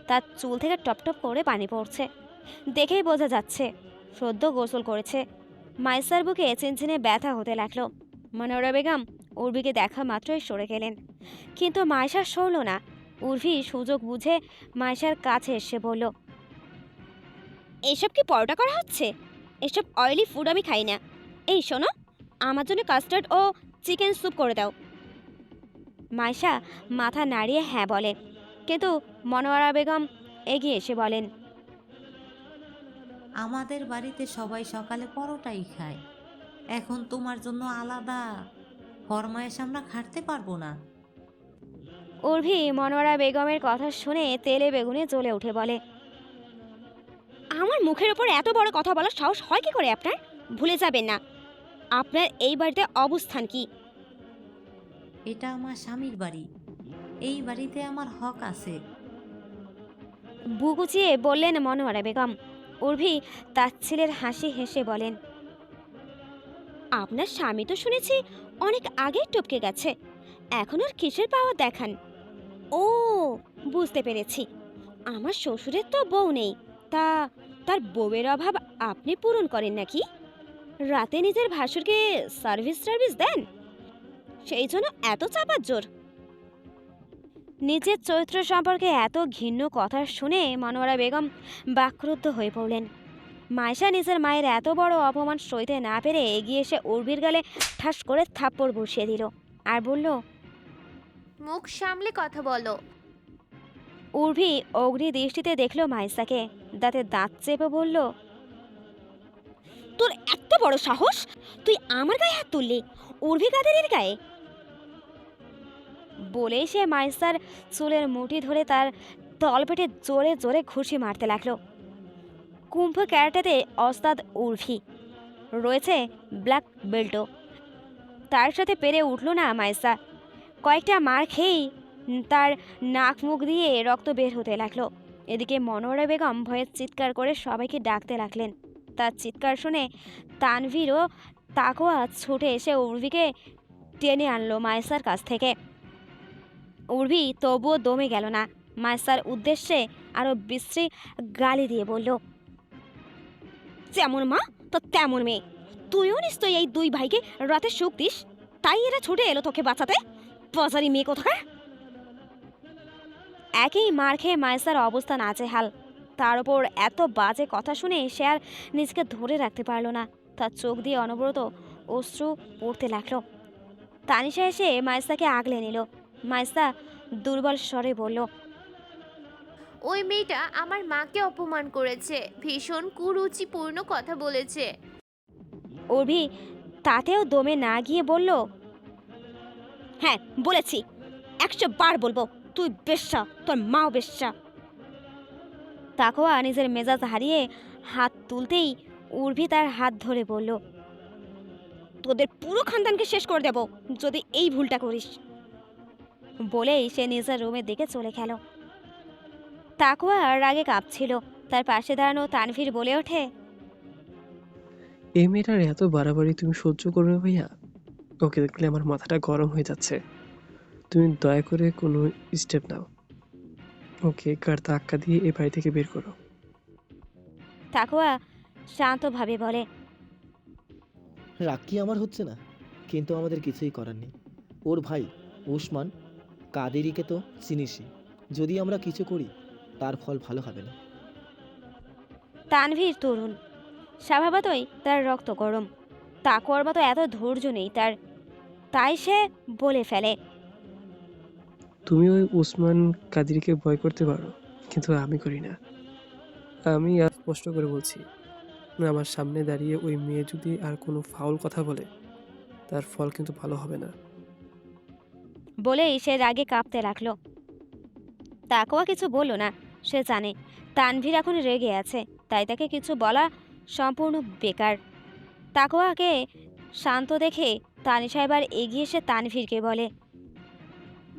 তার চুল থেকে টপটপ করে পানি পড়ছে, দেখেই বোঝা যাচ্ছে সদ্য গোসল করেছে। মাইসার বুকে চিনচিনে ব্যথা হতে লাগলো। মনোয়ারা বেগম উর্ভিকে দেখা মাত্রই সরে গেলেন, কিন্তু মাইশা সরল না। উর্ভি সুযোগ বুঝে মাইশার কাছে এসে বলল, এসব কি পরোটা করা হচ্ছে? এসব অয়েলি ফুড আমি খাই না। এই শোনো, আমার জন্য কাস্টার্ড ও চিকেন স্যুপ করে দাও। মাইশা মাথা নাড়িয়ে হ্যাঁ বলে, কিন্তু মনোয়ারা বেগম এগিয়ে এসে বলেন, আমাদের বাড়িতে সবাই সকালে পরোটাই খায়, এখন তোমার জন্য আলাদা ফরমায়েশ আমরা খাটতে পারবো না। উর্ভি মনোয়ারা বেগমের কথা শুনে তেলে বেগুনে জ্বলে উঠে বলে, আমার মুখের ওপর এত বড় কথা বলার সাহস হয় কি করে আপনার? ভুলে যাবেন না আপনার এই বাড়িতে অবস্থান কি। এটা আমার স্বামীর বাড়ি, এই বাড়িতে আমার হক আছে। বুগুচিয়ে বললেন মনোয়ারা বেগম। উর্ভি তার ছেলের হাসি হেসে বলেন, আপনার স্বামী তো শুনেছি অনেক আগেই টপকে গেছে, এখন আর কিসের পাওয়ার দেখান? ও, বুঝতে পেরেছি, আমার শ্বশুরের তো বউ নেই, তা তার বউয়ের অভাব আপনি পূরণ করেন নাকি? রাতে নিজের ভাসুরকে সার্ভিস দেন, সেই জন্য এত চাপার জোর। নিজের চরিত্র সম্পর্কে এত ঘৃণ্য কথা শুনে মনোয়ারা বেগম বাক্রুদ্ধ হয়ে পড়লেন। মাইশা নিজের মায়ের এত বড় অপমান সইতে না পেরে এগিয়ে এসে উর্বির গালে ঠাস করে থাপ্পড় বসিয়ে দিল আর বলল, মুখ সামলে কথা বলো। উর্ভি অগ্নি দৃষ্টিতে দেখল মাইসাকে, দাঁতে দাঁত চেপে বলল, তোর এত বড় সাহস, তুই আমার গায়ে হাত তুললি, উর্ভি কাদেরের গায়ে? বলেই সে মাইসার চুলের মুঠি ধরে তার তলপেটে জোরে জোরে ঘুষি মারতে লাগলো। কুম্ভ ক্যারাটেতে ওস্তাদ উর্ভি, রয়েছে ব্ল্যাক বেল্টও। তার সাথে পেরে উঠল না মাইসা। কয়েকটা মার খেয়েই তার নাক মুখ দিয়ে রক্ত বের হতে লাগলো। এদিকে মনোয়ারা বেগম ভয়ে চিৎকার করে সবাইকে ডাকতে লাগলেন। তার চিৎকার শুনে তানভীর ও তাকোয়া ছুটে এসে উর্ভিকে টেনে আনলো মাইসার কাছ থেকে। উর্ভি তবুও দমে গেল না। মাইসার উদ্দেশ্যে আরো বিশ্রী গালি দিয়ে বলল, যেমন মা তো তেমন মেয়ে, তুইও নিশ্চয়ই এই দুই ভাইকে রাতে সুখ দিস, তাই এরা ছুটে এলো তোকে বাঁচাতে, বাজারি মেয়ে কোথাকার। একই মার খেয়ে মাইসার অবস্থা নাজেহাল। তার উপর এত বাজে কথা শুনে সে আর নিজেকে ধরে রাখতে পারল না। তার চোখ দিয়ে অনবরত অশ্রু পড়তে লাগলো। তানিশা এসে মাইসাকে আগলে নিল। মাইসা দুর্বল স্বরে বলল, ওই মেয়েটা আমার মাকে অপমান করেছে, ভীষণ কুরুচিপূর্ণ কথা বলেছে। উর্ভি তাতেও দমে না গিয়ে বলল, হ্যাঁ বলেছি, 100 বার বলবো, তুই বেশ্যা, তোর মাও বেশ্যা। তাকোয়া নিজের মেজাজ হারিয়ে হাত তুলতেই উর্ভি তার হাত ধরে বলল, তোদের পুরো খানদানকে শেষ করে দেব যদি এই ভুলটা করিস। বলেই সে নিজের রুমের দিকে চলে গেল। তাকোয়া রাগে কাঁপছিল। তার পাশে দাঁড়ানো তানভীর বলে ওঠে, এই মেয়েটার এত বাড়াবাড়ি তুমি সহ্য করবে ভাইয়া? ওকে দেখলে আমার মাথাটা গরম হয়ে যাচ্ছে। তুমি দয়া করে কোনো স্টেপ নাও, ওকে কার ধাক্কা দিয়ে এই বাড়ি থেকে বের করো। তাকোয়া শান্তভাবে বলে, রাগ কি আমার হচ্ছে না, কিন্তু আমাদের কিছুই করার নেই। ওর ভাই ওসমান কাদেরিকে তো চিনিসই, যদি আমরা কিছু করি তার ফল ভালো হবে না। তানভীর তরুণ, স্বভাবতই তার রক্ত গরম। তাকোয়ার মতো এত ধৈর্য নেই তার, তাই সে বলে ফেলে, তুমি ওই উসমান কাদিরকে ভয় করতে পারো, কিন্তু আমি করি না। আমি আর স্পষ্ট করে বলছি, আমার সামনে দাঁড়িয়ে ওই মেয়ে যদি আর কোনো ফাউল কথা বলে, তার ফল কিন্তু ভালো হবে না। বলেই সে রাগে কাঁপতে লাগলো। তাকোয়া কিছু বলল না। সে জানে তানভীর এখন রেগে আছে, তাই তাকে কিছু বলা সম্পূর্ণ বেকার। তাকোয়াকে শান্ত দেখে তানিশা এবার এগিয়ে এসে তানভীরকে বলে,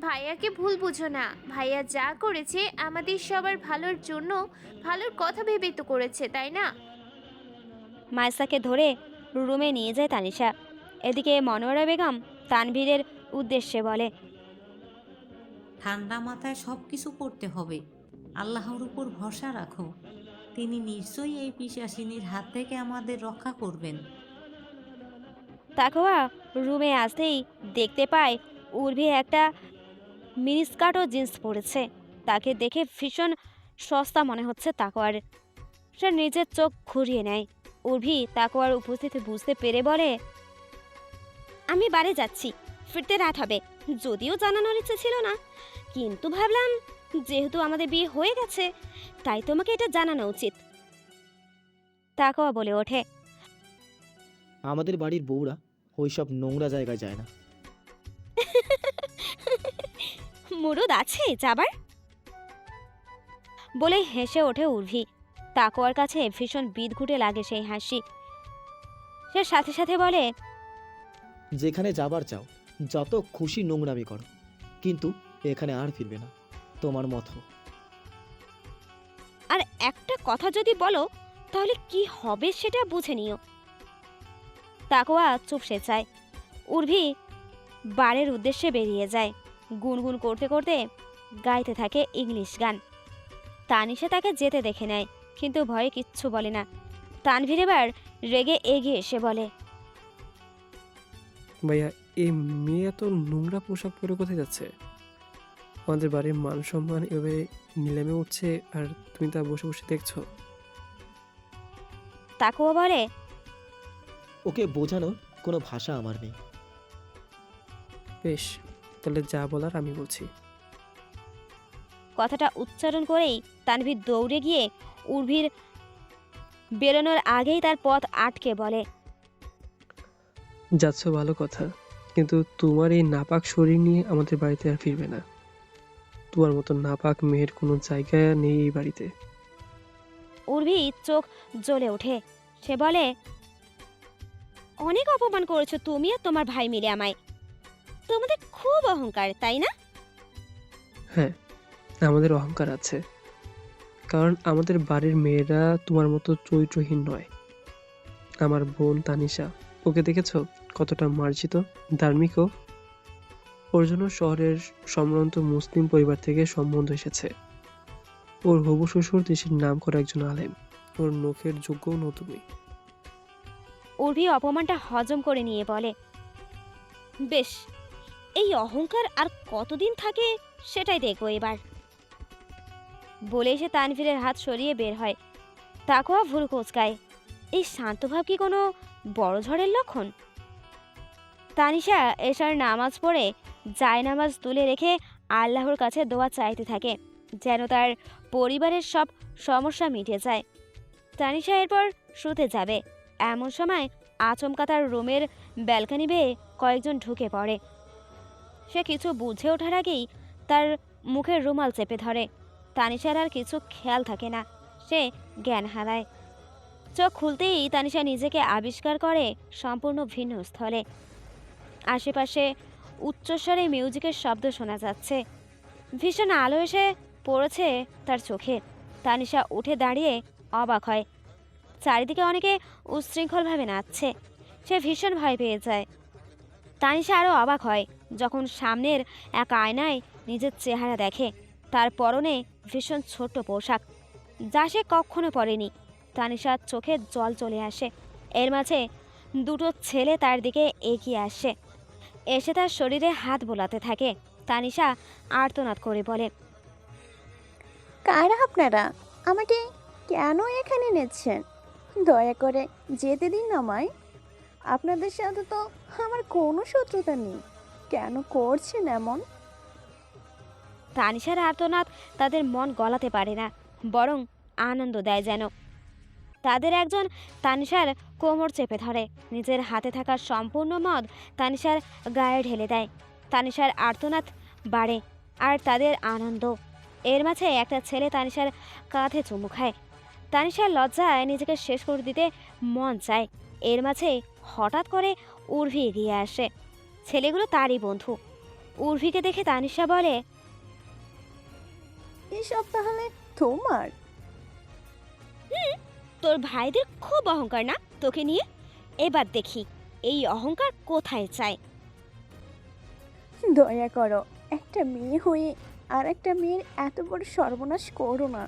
ভাইয়াকে ভুল বুঝো না, ভাইয়া যা করেছে আমাদের সবার ভালোর জন্য, ভালোর কথা ভেবেই তো করেছে, তাই না? মাইসাকে ধরে রুমে নিয়ে যায় তানিশা। এদিকে মনোয়ারা বেগম তানভীরের উদ্দেশ্যে বলে, ঠান্ডা মাথায় সব কিছু করতে হবে। আল্লাহর উপর ভরসা রাখো, তিনি নিশ্চয়ই এই পিশাচিনীর হাত থেকে আমাদের রক্ষা করবেন। তাকোয়া রুমে আসতেই দেখতে পায় উর্ভি একটা মিনিস্কার্ট ও জিন্স পরেছে। তাকে দেখে ভীষণ সস্তা মনে হচ্ছে তাকোয়ার। সে নিজের চোখ ঘুরিয়ে নেয়। উর্ভি তাকোয়ার উপস্থিতি বুঝতে পেরে বলে, আমি বাড়ি যাচ্ছি, ফিরতে রাত হবে। যদিও জানানোর ইচ্ছে ছিল না, কিন্তু ভাবলাম যেহেতু আমাদের বিয়ে হয়ে গেছে, তাই তোমাকে এটা জানানো উচিত। তাকোয়া বলে ওঠে, আমাদের বাড়ির বউরা ওই সব নোংরা জায়গায় যায় না। মুরুদ আছে যাবার? বলে হেসে ওঠে উর্ভি। তাকোয়ার কাছে ভীষণ বিদঘুটে লাগে সেই হাসি। সে সাথে সাথে বলে, যেখানে যাবার চাও, যত খুশি নোংরামি করো, কিন্তু এখানে আর ফিরবে না তোমার মতো। আর একটা কথা যদি বলো তাহলে কি হবে সেটা বুঝে নিও। তাকোয়া চুপসে যায়। উর্ভি বাড়ির উদ্দেশ্যে বেরিয়ে যায়। গুনগুন করতে করতে গাইতে থাকে ইংলিশ গান। তানিশা তাকে যেতে দেখে নেয়, কিন্তু ভয়ে কিচ্ছু বলে না। তানভীর এবার রেগে এগিয়ে এসে বলে, ভাইয়া, এই মেয়ে এত নোংরা পোশাক পরে কোথায় যাচ্ছে? আমাদের বাড়ির মান সম্মান এভাবে নিলামে উঠছে, আর তুমি তা বসে বসে দেখছো? তাকোয়া বলে, ওকে বোঝানোর কোনো ভাষা আমার নেই। বেশ, তাহলে যা বলার আমি বলছি। কথাটা উচ্চারণ করেই তানভীর দৌড়ে গিয়ে উর্ভির বেরোনোর আগেই তার পথ আটকে বলে, যাচ্ছ ভালো কথা, কিন্তু তোমার এই নাপাক শরীর নিয়ে আমাদের বাড়িতে আর ফিরবে না। তোমার মতো নাপাক মেয়ের কোনো জায়গা নেই এই বাড়িতে। উর্ভি চোখ জ্বলে ওঠে। সে বলে, অনেক অপমান করেছো তুমি আর তোমার ভাই মিলে আমায়। তোমাদের খুব অহংকার, তাই না? হ্যাঁ, আমাদের অহংকার আছে, কারণ আমাদের বাড়ির মেয়েরা তোমার মতো চরিত্রহীন নয়। আমার বোন তানিশা, ওকে দেখেছো কতটা মার্জিত, ধার্মিক। ওর জন্য শহরের সম্ভ্রান্ত মুসলিম পরিবার থেকে সম্বন্ধ এসেছে। ওর হবু শ্বশুর দেশের নাম করা একজন আলেম। ওর নখের যোগ্যও নও তুমি। উর্ভি অপমানটা হজম করে নিয়ে বলে, বেশ, এই অহংকার আর কতদিন থাকে সেটাই দেখবো এবার। বলে সে তানভীরের হাত সরিয়ে বের হয়। তাকোয়া ভুরু কোঁচকায়। এই শান্তভাব কি কোনো বড় ঝড়ের লক্ষণ? তানিশা এশার নামাজ পড়ে জায়নামাজ তুলে রেখে আল্লাহর কাছে দোয়া চাইতে থাকে যেন তার পরিবারের সব সমস্যা মিটে যায়। তানিশা এরপর শুতে যাবে, এমন সময় আচমকা তার রুমের ব্যালকনি বেয়ে কয়েকজন ঢুকে পড়ে। সে কিছু বুঝে ওঠার আগেই তার মুখের রুমাল চেপে ধরে। তানিশার আর কিছু খেয়াল থাকে না, সে জ্ঞান হারায়। চোখ খুলতেই তানিশা নিজেকে আবিষ্কার করে সম্পূর্ণ ভিন্ন স্থলে। আশেপাশে উচ্চস্বরে মিউজিকের শব্দ শোনা যাচ্ছে। ভীষণ আলো এসে পড়েছে তার চোখে। তানিশা উঠে দাঁড়িয়ে অবাক হয়, চারিদিকে অনেকে উচ্ছৃঙ্খলভাবে নাচছে। সে ভীষণ ভয় পেয়ে যায়। তানিশা আরও অবাক হয় যখন সামনের এক আয়নায় নিজের চেহারা দেখে। তার পরনে ভীষণ ছোট্ট পোশাক, যা সে কখনো পরেনি। তানিশার চোখে জল চলে আসে। এর মাঝে দুটো ছেলে তার দিকে এগিয়ে আসে, এসে তার শরীরে হাত বোলাতে থাকে। তানিশা আর্তনাদ করে বলে, কারা আপনারা? আমাকে কেন এখানে এনেছেন? দয়া করে যেতে দিন আমায়। আপনাদের সাথে তো আমার কোনো শত্রুতা নেই, কেন করছেন এমন? তানিশার আর্তনাদ তাদের মন গলাতে পারে না, বরং আনন্দ দেয় যেন। তাদের একজন তানিশার কোমর চেপে ধরে, নিজের হাতে থাকা সম্পূর্ণ মদ তানিশার গায়ে ঢেলে দেয়। তানিশার আর্তনাদ বাড়ে আর তাদের আনন্দ। এর মাঝে একটা ছেলে তানিশার কাঁধে চুমু খায়। তানিশার লজ্জায় নিজেকে শেষ করে দিতে মন চায়। এর মাঝে হঠাৎ করে উর্ভি এগিয়ে আসে। ছেলেগুলো তারই বন্ধু। উর্ভিকে দেখে তানিশা বলে, এসব তাহলে তোমার? তোর ভাইদের খুব অহংকার না তোকে নিয়ে? এবার দেখি এই অহংকার কোথায় চায়। দয়া করো, একটা মেয়ে হয়ে আর একটা মেয়ের এত বড় সর্বনাশ করো না।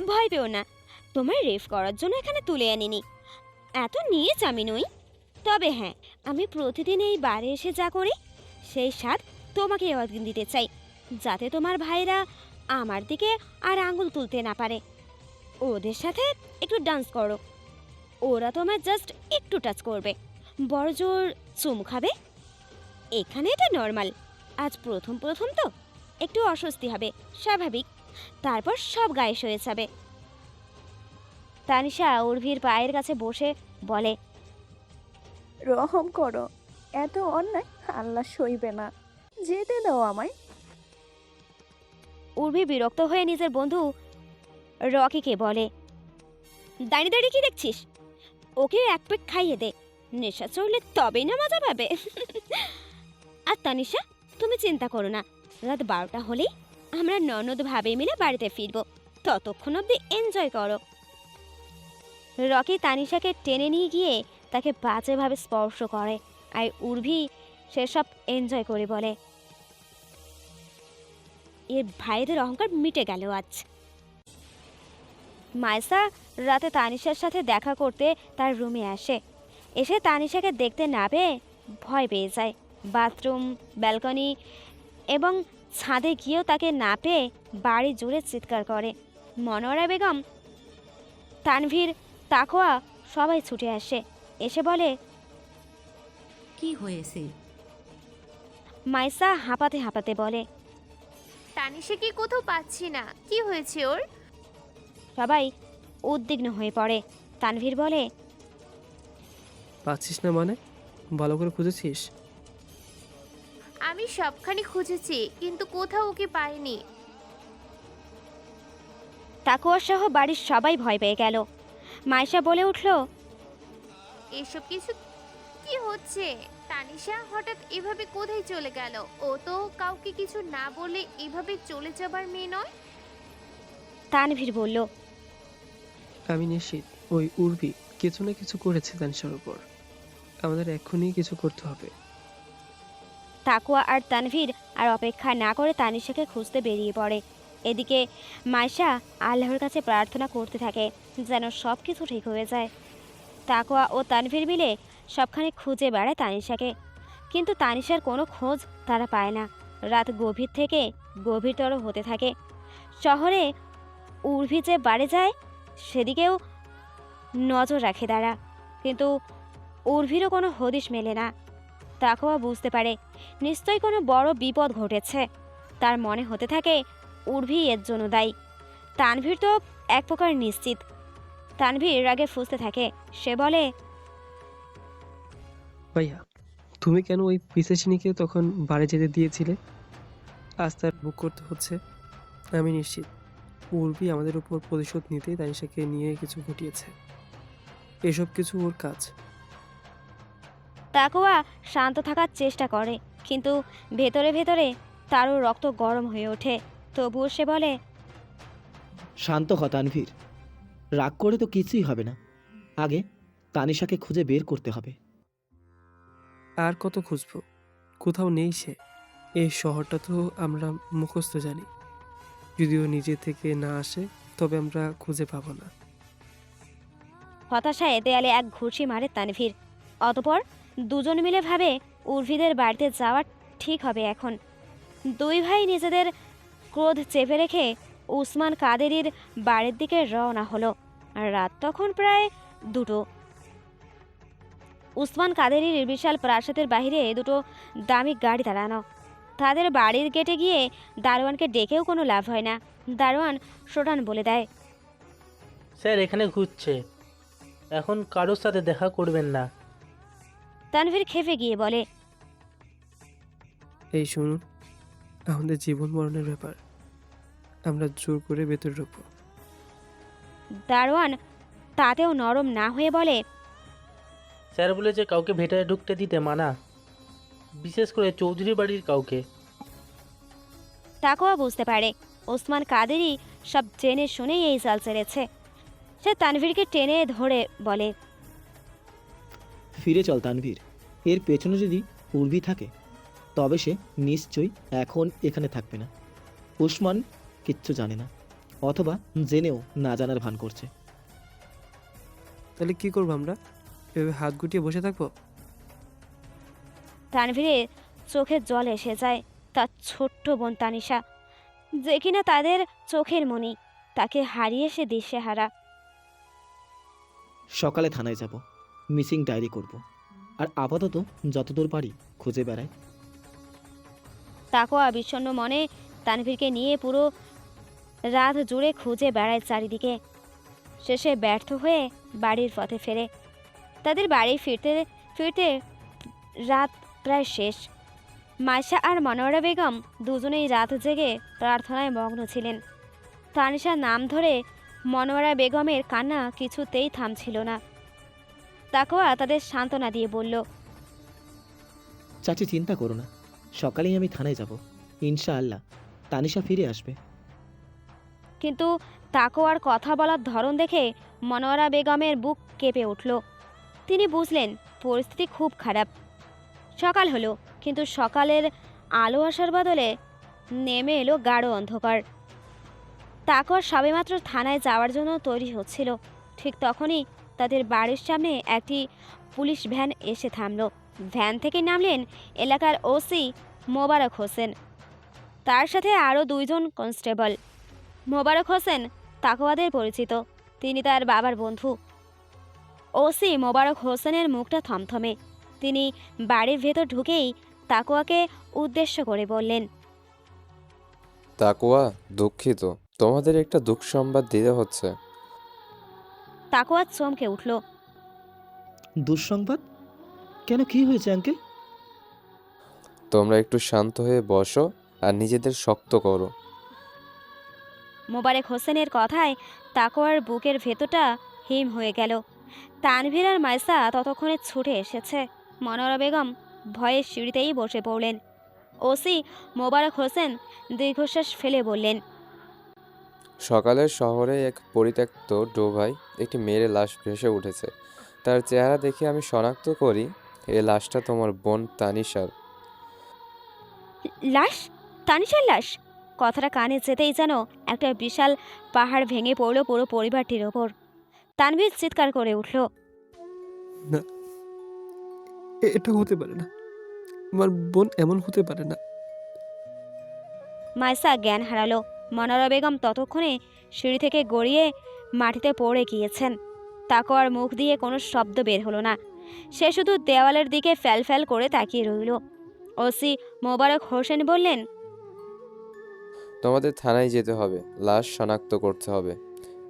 ভয় পেও না, তোমার রেফ করার জন্য এখানে তুলে আনিনি। এত নিয়েছ আমি নই। তবে হ্যাঁ, আমি প্রতিদিন এই বারে এসে যা করি সেই স্বাদ তোমাকে একদিন দিতে চাই, যাতে তোমার ভাইরা আমার দিকে আর আঙুল তুলতে না পারে। ওদের সাথে একটু ডান্স করো, ওরা তোমার জাস্ট একটু টাচ করবে, বড় জোর চুমু খাবে। এখানে এটা নর্মাল। আজ প্রথম প্রথম তো একটু অস্বস্তি হবে, স্বাভাবিক। তারপর সব গায়ে হয়ে যাবে। তানিশা উর্ভির পায়ের কাছে বসে বলে, রহম করো, এত অন্যায় আল্লাহ সইবে না, যেতে দাও আমায়। উর্ভি বিরক্ত হয়ে নিজের বন্ধু রকিকে বলে, দাঁড়িয়ে দাঁড়িয়ে কি দেখছিস? ওকে এক পেক খাইয়ে দে, নেশা চড়লে তবেই না মজা পাবে। আর তানিশা, তুমি চিন্তা করো না, রাত 12টা হলেই আমরা ননদ ভাবে মিলে বাড়িতে ফিরবো। ততক্ষণ অবধি এনজয় করো। রকি তানিশাকে টেনে নিয়ে গিয়ে তাকে বাজেভাবে স্পর্শ করে, আর উর্ভি সেসব এনজয় করে বলে, এর ভাইদের অহংকার মিটে গেল আজ। মাইসা রাতে তানিশার সাথে দেখা করতে তার রুমে আসে। এসে তানিশাকে দেখতে না পেয়ে ভয় পেয়ে যায়। বাথরুম, ব্যালকনি এবং ছাদে গিয়েও তাকে না পেয়ে বাড়ি জুড়ে চিৎকার করে। মনোয়ারা বেগম, তানভীর, তাকোয়া সবাই ছুটে আসে। এসে বলে, কি হয়েছে? মাইসা হাঁপাতে হাঁপাতে বলে, তানিশাকে কোথাও পাচ্ছি না, কি হয়েছে ওর? সবাই উদ্বিগ্ন হয়ে পড়ে। তানভীর বলে, পাচ্ছিস না মানে? ভালো করে খুঁজেছিস? আমি সবখানে খুঁজেছি, কিন্তু কোথাও ওকে পাইনি। তাকোয়া সহ বাড়ির সবাই ভয় পেয়ে গেল। মাইশা বলে উঠল, এসব কিছু কি হচ্ছে? তানিশা হঠাৎ এভাবে কোথায় চলে গেল? ও তো কাউকে কিছু না বলে এভাবে চলে যাবার মেয়ে নয়। তানভীর বলল, আমি নিশ্চিত ওই উর্বি কিছু না কিছু করেছে তানিশার উপর। আমাদের এক্ষুনি কিছু করতে হবে। তাকোয়া আর তানভীর আর অপেক্ষা না করে তানিশাকে খুঁজতে বেরিয়ে পড়ে। এদিকে মাইশা আল্লাহর কাছে প্রার্থনা করতে থাকে যেন সব কিছু ঠিক হয়ে যায়। তাকোয়া ও তানভীর মিলে সবখানে খুঁজে বেড়ায় তানিশাকে, কিন্তু তানিশার কোনো খোঁজ তারা পায় না। রাত গভীর থেকে গভীরতর হতে থাকে। শহরে উর্ভি যে বাড়ি যায় সেদিকেও নজর রাখে তারা, কিন্তু উর্ভিরও কোনো হদিশ মেলে না। তাকওয়া বুঝতে পারে নিশ্চয়ই কোনো বড় বিপদ ঘটেছে। তার মনে হতে থাকে উর্ভি এর জন্য দায়ী। তানভীর তো এক প্রকার নিশ্চিত। তানভীর রাগে ফুঁসতে থাকে। সে বলে, ভাইয়া, তুমি কেন ওই পিসেশনিকে তখন বাড়ি যেতে দিয়েছিলে? আজ তার বুক করতে হচ্ছে। আমি নিশ্চিত উর্বি আমাদের উপর প্রতিশোধ নিতে তানিশাকে নিয়ে কিছু ঘটিয়েছে। এসব কিছু ওর কাজ। তাকওয়া শান্ত থাকার চেষ্টা করে, কিন্তু ভেতরে ভেতরে তারও রক্ত গরম হয়ে ওঠে। তবুও সে বলে, শান্ত হ তানভীর, রাগ করে তো কিছুই হবে না। আগে তানিশাকে খুঁজে বের করতে হবে। আর কত খুঁজবো? কোথাও নেই সে। এই শহরটা তো আমরা মুখস্থ জানি। যদিও নিজে থেকে না আসে তবে আমরা খুঁজে পাবো না। হতাশায় দেয়ালে এক ঘুষি মারে তানভীর। অতপর দুজন মিলে ভাবে উর্ভিদের বাড়িতে যাওয়া ঠিক হবে এখন। দুই ভাই নিজেদের ক্রোধ চেপে রেখে উসমান কাদেরির বাড়ির দিকে রওনা হলো। আর রাত তখন প্রায় 2টো। উসমান কাদেরির বিশাল প্রাসাদের বাইরে দুটো দামি গাড়ি দাঁড়ানো। তাদের বাড়ির গেটে গিয়ে দারোয়ানকে ডেকেও কোনো লাভ হয় না। দারোয়ান সোটান বলে দেয়, স্যার এখানে ঘুরছে, এখন কারোর সাথে দেখা করবেন না। তানভীর খেপে গিয়ে বলে, এই শুনুন, আমাদের জীবন মরণের ব্যাপার। আমরা জোর করে ভেতরে ঢুকবো। দারোয়ান তাতেও নরম না হয়ে বলে, স্যার বলেছে কাউকে ভেতরে ঢুকতে দিতে মানা, বিশেষ করে চৌধুরী বাড়ির কাউকে। তাকওয়া বুঝতে পারে ওসমান কাদেরই সব জেনে শুনেই এই চাল ছেড়েছে। সে তানভীরকে টেনে ধরে বলে, ফিরে চল তানভীর, এর পেছনে যদি উর্ভি থাকে তবে সে নিশ্চয়ই এখন এখানে থাকবে না। উসমান কিচ্ছু জানে না, অথবা জেনেও না জানার ভান করছে। তাহলে কি করবো আমরা? এভাবে হাত গুটিয়ে বসে থাকবো? তানভীরের চোখে জল এসে যায়। তার ছোট্ট বোন তানিশা, যে কিনা তাদের চোখের মণি, তাকে হারিয়ে সে দিশেহারা। সকালে থানায় যাব, মিসিং ডায়েরি করব, আর আপাতত যতদূর পারি খুঁজে বেড়াই। তাকওয়া বিষণ্ণ মনে তানভীরকে নিয়ে পুরো রাত জুড়ে খুঁজে বেড়ায় চারিদিকে। শেষে ব্যর্থ হয়ে বাড়ির পথে ফেরে। তাদের বাড়ি ফিরতে ফিরতে রাত প্রায় শেষ। মাইশা আর মনোয়ারা বেগম দুজনেই রাত জেগে প্রার্থনায় মগ্ন ছিলেন। তানিশার নাম ধরে মনোয়ারা বেগমের কান্না কিছুতেই থামছিল না। তাকওয়া তাদের সান্ত্বনা দিয়ে বলল, চাচি চিন্তা করো না, সকালেই আমি থানায় যাব, ইনশাআল্লাহ তানিশা ফিরে আসবে। কিন্তু তাকওয়ার কথা বলার ধরন দেখে মনোয়ারা বেগমের বুক কেঁপে উঠল। তিনি বুঝলেন পরিস্থিতি খুব খারাপ। সকাল হলো, কিন্তু সকালের আলো আসার বদলে নেমে এলো গাঢ় অন্ধকার। তাকওয়া সবেমাত্র থানায় যাওয়ার জন্য তৈরি হচ্ছিল, ঠিক তখনই তাদের বাড়ির সামনে একটি পুলিশ ভ্যান এসে থামল। ভ্যান থেকে নামলেন এলাকার ওসি মোবারক হোসেন, তার সাথে আরও 2 জন কনস্টেবল। মোবারক হোসেন তাকওয়াদের পরিচিত, তিনি তার বাবার বন্ধু। ওসি মোবারক হোসেনের মুখটা থমথমে। তিনি বাড়ির ভেতর ঢুকেই তাকওয়াকে উদ্দেশ্য করে বললেন, তাকওয়া, দুঃখিত, তোমাদের একটা দুঃখ সংবাদ দিতে হচ্ছে। তাকওয়া চমকে উঠল। দুঃসংবাদ? কেন, কি হয়েছে আঙ্কেল? তোমরা একটু শান্ত হয়ে বসো আর নিজেদের শক্ত করো। মোবারক হোসেনের কথায় তাকওয়ার বুকের ভেতরটা হিম হয়ে গেল। তানভীর আর মাইসা ততক্ষণে ছুটে এসেছে। মনোয়ারা বেগম ভয়ে সিঁড়িতেই বসে পড়লেন। ওসি মোবারক হোসেন দীর্ঘশ্বাস ফেলে বললেন, সকালে শহরে এক পরিত্যক্ত ডোবায় একটি মেয়ের লাশ ভেসে উঠেছে। তার চেহারা দেখে আমি শনাক্ত করি এই লাশটা তোমার বোন তানিশার। লাশ? তানিশার লাশ? কথাটা কানে যেতেই যেন একটা বিশাল পাহাড় ভেঙে পড়ল পুরো পরিবারটির ওপর। তানভীর চিৎকার করে উঠল, না, এটা হতে পারে না। আমার বোন এমন হতে পারে না। মাইসা জ্ঞান হারালো। মনোয়ারা বেগম ততক্ষণে সিঁড়ি থেকে গড়িয়ে মাটিতে পড়ে গিয়েছেন। তাকওয়ার মুখ দিয়ে কোনো শব্দ বের হলো না। সে শুধু দেওয়ালের দিকে ফ্যাল করে তাকিয়ে রইল। ওসি মোবারক হোসেন বললেন, তোমাদের থানায় যেতে হবে, লাশ শনাক্ত করতে হবে।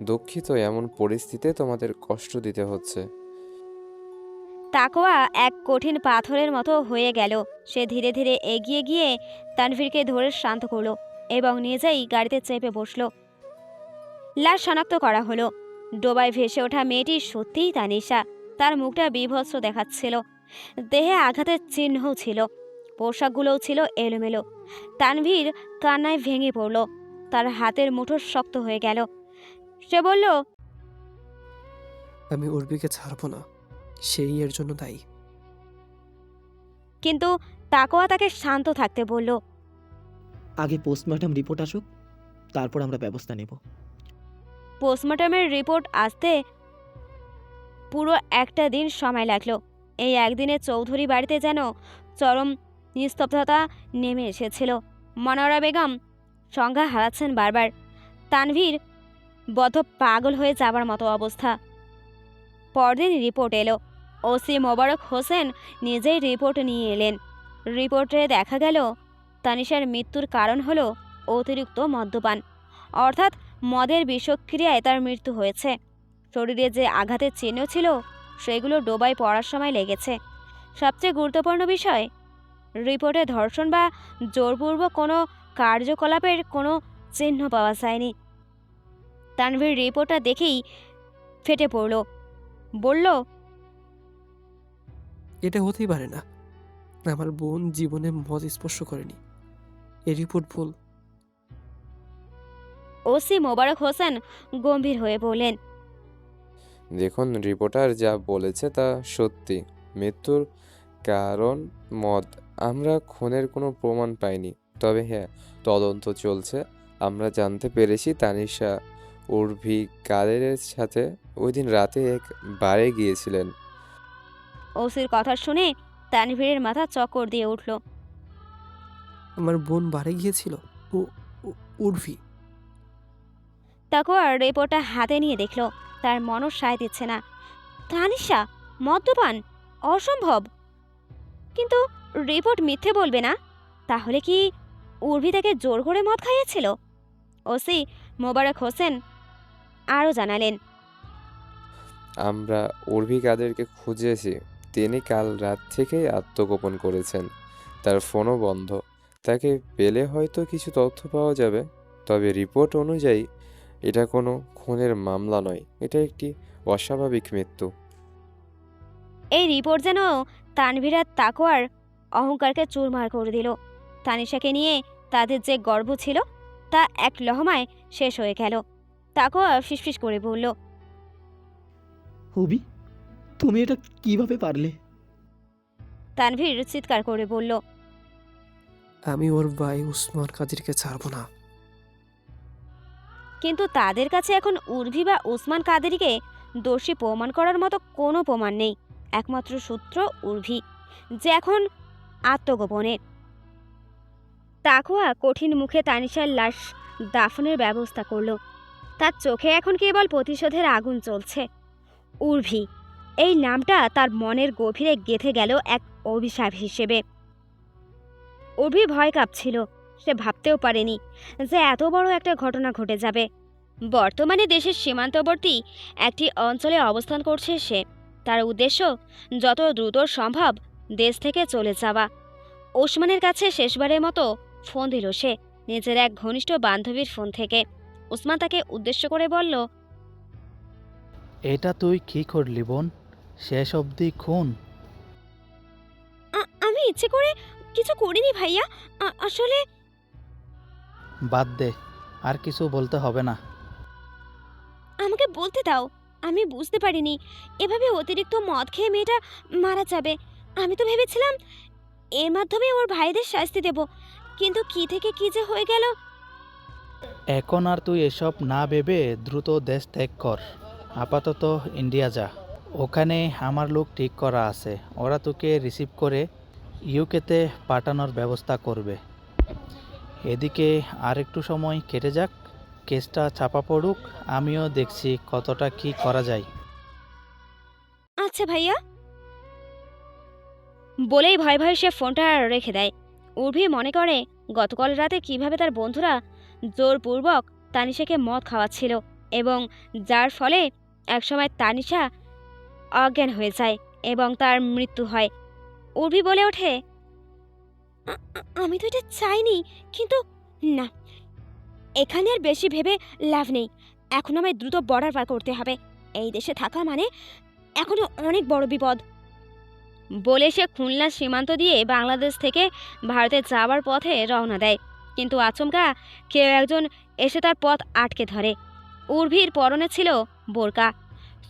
দুঃখিত এমন পরিস্থিতিতে তোমাদের কষ্ট দিতে হচ্ছে। তাকোয়া এক কঠিন পাথরের মতো হয়ে গেল। সে ধীরে ধীরে এগিয়ে গিয়ে তানভীরকে ধরে শান্ত করলো এবং নিজেই গাড়িতে চেপে বসলো। লাশ শনাক্ত করা হলো। ডোবায় ভেসে ওঠা মেয়েটি সত্যিই তানিশা। তার মুখটা বিভৎস দেখাচ্ছিল, দেহে আঘাতের চিহ্নও ছিল, পোশাকগুলোও ছিল এলোমেলো। তানভীর কান্নায় ভেঙে পড়ল, তার হাতের মুঠো শক্ত হয়ে গেল। সে বলল, আমি উর্বিকে ছাড়বো না, সেই এর জন্য দায়ী। কিন্তু তাকোয়া তাকে শান্ত থাকতে বলল। আগে পোস্টমর্টম রিপোর্ট আসুক, তারপর আমরা ব্যবস্থা নেব। পোস্টমর্টমের রিপোর্ট আসতে পুরো একটা দিন সময় লাগলো। এই একদিনে চৌধুরী বাড়িতে যেন চরম নিস্তব্ধতা নেমে এসেছিল। মনোয়ারা বেগম সংজ্ঞা হারাচ্ছেন বারবার। তানভীর বদ্ধ পাগল হয়ে যাবার মতো অবস্থা। পরদিন রিপোর্ট এলো। ওসি মোবারক হোসেন নিজেই রিপোর্ট নিয়ে এলেন। রিপোর্টে দেখা গেল তানিশার মৃত্যুর কারণ হলো অতিরিক্ত মদ্যপান, অর্থাৎ মদের বিষক্রিয়ায় তার মৃত্যু হয়েছে। শরীরে যে আঘাতের চিহ্ন ছিল সেগুলো ডোবায় পড়ার সময় লেগেছে। সবচেয়ে গুরুত্বপূর্ণ বিষয়, রিপোর্টে ধর্ষণ বা জোরপূর্বক কোনো কার্যকলাপের কোনো চিহ্ন পাওয়া যায়নি। তানভীর রিপোর্টটা দেখেই ফেটে পড়ল, বলল, এটা হতেই পারে না। আমার বোন জীবনে মদ স্পর্শ করেনি, এই রিপোর্ট ভুল। ওসি মোবারক হোসেন গম্ভীর হয়ে বললেন, দেখুন, রিপোর্টার যা বলেছে তা সত্যি। মৃত্যুর কারণ মদ। আমরা খুনের কোনো প্রমাণ পাইনি, তবে হ্যাঁ, তদন্ত চলছে। আমরা জানতে পেরেছি তানিশা উর্ভি কাদেরের সাথে ওই দিন রাতে এক বারে গিয়েছিলেন। ওসির কথা শুনে তানভীরের মাথা চক্কর দিয়ে উঠল। আমার বোন বাড়ি গিয়েছিল? উর্ভি? তারপর রিপোর্টটা হাতে নিয়ে দেখল, তার মনও সায় দিচ্ছে না। তানিশা মদ্যপান? অসম্ভব। কিন্তু রিপোর্ট মিথ্যে বলবে না। তাহলে কি উর্ভি তাকে জোর করে মদ খাইয়েছিল? ওসি মোবারক হোসেন আরও জানালেন, আমরা উর্ভি কাদেরকে খুঁজেছি। তিনি কাল রাত থেকেই আত্মগোপন করেছেন। তার ফোনও বন্ধ। তাকে পেলে হয়তো কিছু তথ্য পাওয়া যাবে। তবে রিপোর্ট অনুযায়ী এটা কোনো খুনের মামলা নয়, এটা একটি অস্বাভাবিক মৃত্যু। এই রিপোর্ট যেন তানভীর আর তাকোয়ার অহংকারকে চুরমার করে দিল। তানিশাকে নিয়ে তাদের যে গর্ব ছিল তা এক লহমায় শেষ হয়ে গেল। তাকোয়া ফিসফিস করে বলল, হুবি, তুমি এটা কিভাবে পারলে? তানভীর চিৎকার করে বলল, আমি ওর ভাই উসমান কাদিরকে ছাড়বো না। কিন্তু তাদের কাছে এখন উর্ভি বা ওসমান কাদেরীকে দোষী প্রমাণ করার মতো কোনো প্রমাণ নেই। একমাত্র সূত্র উর্ভি, যে এখন আত্মগোপনে। তাকোয়া কঠিন মুখে তানিশার লাশ দাফনের ব্যবস্থা করল। তার চোখে এখন কেবল প্রতিশোধের আগুন জ্বলছে। উর্ভি, এই নামটা তার মনের গভীরে গেঁথে গেল এক অভিশাপ হিসেবে। উর্ভি ভয় কাঁপছিল। সে ভাবতেও পারেনি যে এত বড় একটা ঘটনা ঘটে যাবে। বর্তমানে দেশের সীমান্তবর্তী একটি অঞ্চলে অবস্থান করছে সে। তার উদ্দেশ্য যত দ্রুত সম্ভব দেশ থেকে চলে যাওয়া। ওসমানের কাছে শেষবারের মতো ফোন দিল সে, নিজের এক ঘনিষ্ঠ বান্ধবীর ফোন থেকে। ওসমান তাকে উদ্দেশ্য করে বলল, এটা তুই কি করলি বোন? শেষ অবধি খুন? আমি ইচ্ছে করে কিছু করিনি ভাইয়া, আসলে। বাদ দে, আর কিছু বলতে হবে না। আমাকে বলতে দাও। আমি বুঝতে পারিনি এভাবে অতিরিক্ত মদ খেয়ে মেয়েটা মারা যাবে। আমি তো ভেবেছিলাম এর মাধ্যমে ওর ভাইদের শাস্তি দেব, কিন্তু কি থেকে কি যে হয়ে গেল। এখন আর তুই এসব না ভেবে দ্রুত দেশ ত্যাগ কর। আপাতত ইন্ডিয়া যা, ওখানে আমার লোক ঠিক করা আছে। ওরা তোকে রিসিভ করে ইউকেতে পাঠানোর ব্যবস্থা করবে। এদিকে আর একটু সময় কেটে যাক, কেসটা চাপা পড়ুক, আমিও দেখছি কতটা কি করা যায়। আচ্ছা ভাইয়া। বলেই ভয়ে ভয়ে সে ফোনটা রেখে দেয়। উর্ভি মনে করে গতকাল রাতে কিভাবে তার বন্ধুরা জোরপূর্বক তানিশাকে মদ খাওয়াচ্ছিল এবং যার ফলে একসময় তানিশা অজ্ঞান হয়ে যায় এবং তার মৃত্যু হয়। উর্ভি বলে ওঠে, আমি তো এটা চাইনি, কিন্তু না, এখানে আর বেশি ভেবে লাভ নেই। এখন আমায় দ্রুত বর্ডার পার করতে হবে। এই দেশে থাকা মানে এখনো অনেক বড় বিপদ। বলে সে খুলনা সীমান্ত দিয়ে বাংলাদেশ থেকে ভারতে যাওয়ার পথে রওনা দেয়, কিন্তু আচমকা কেউ একজন এসে তার পথ আটকে ধরে। উর্ভির পরনে ছিল বোরকা,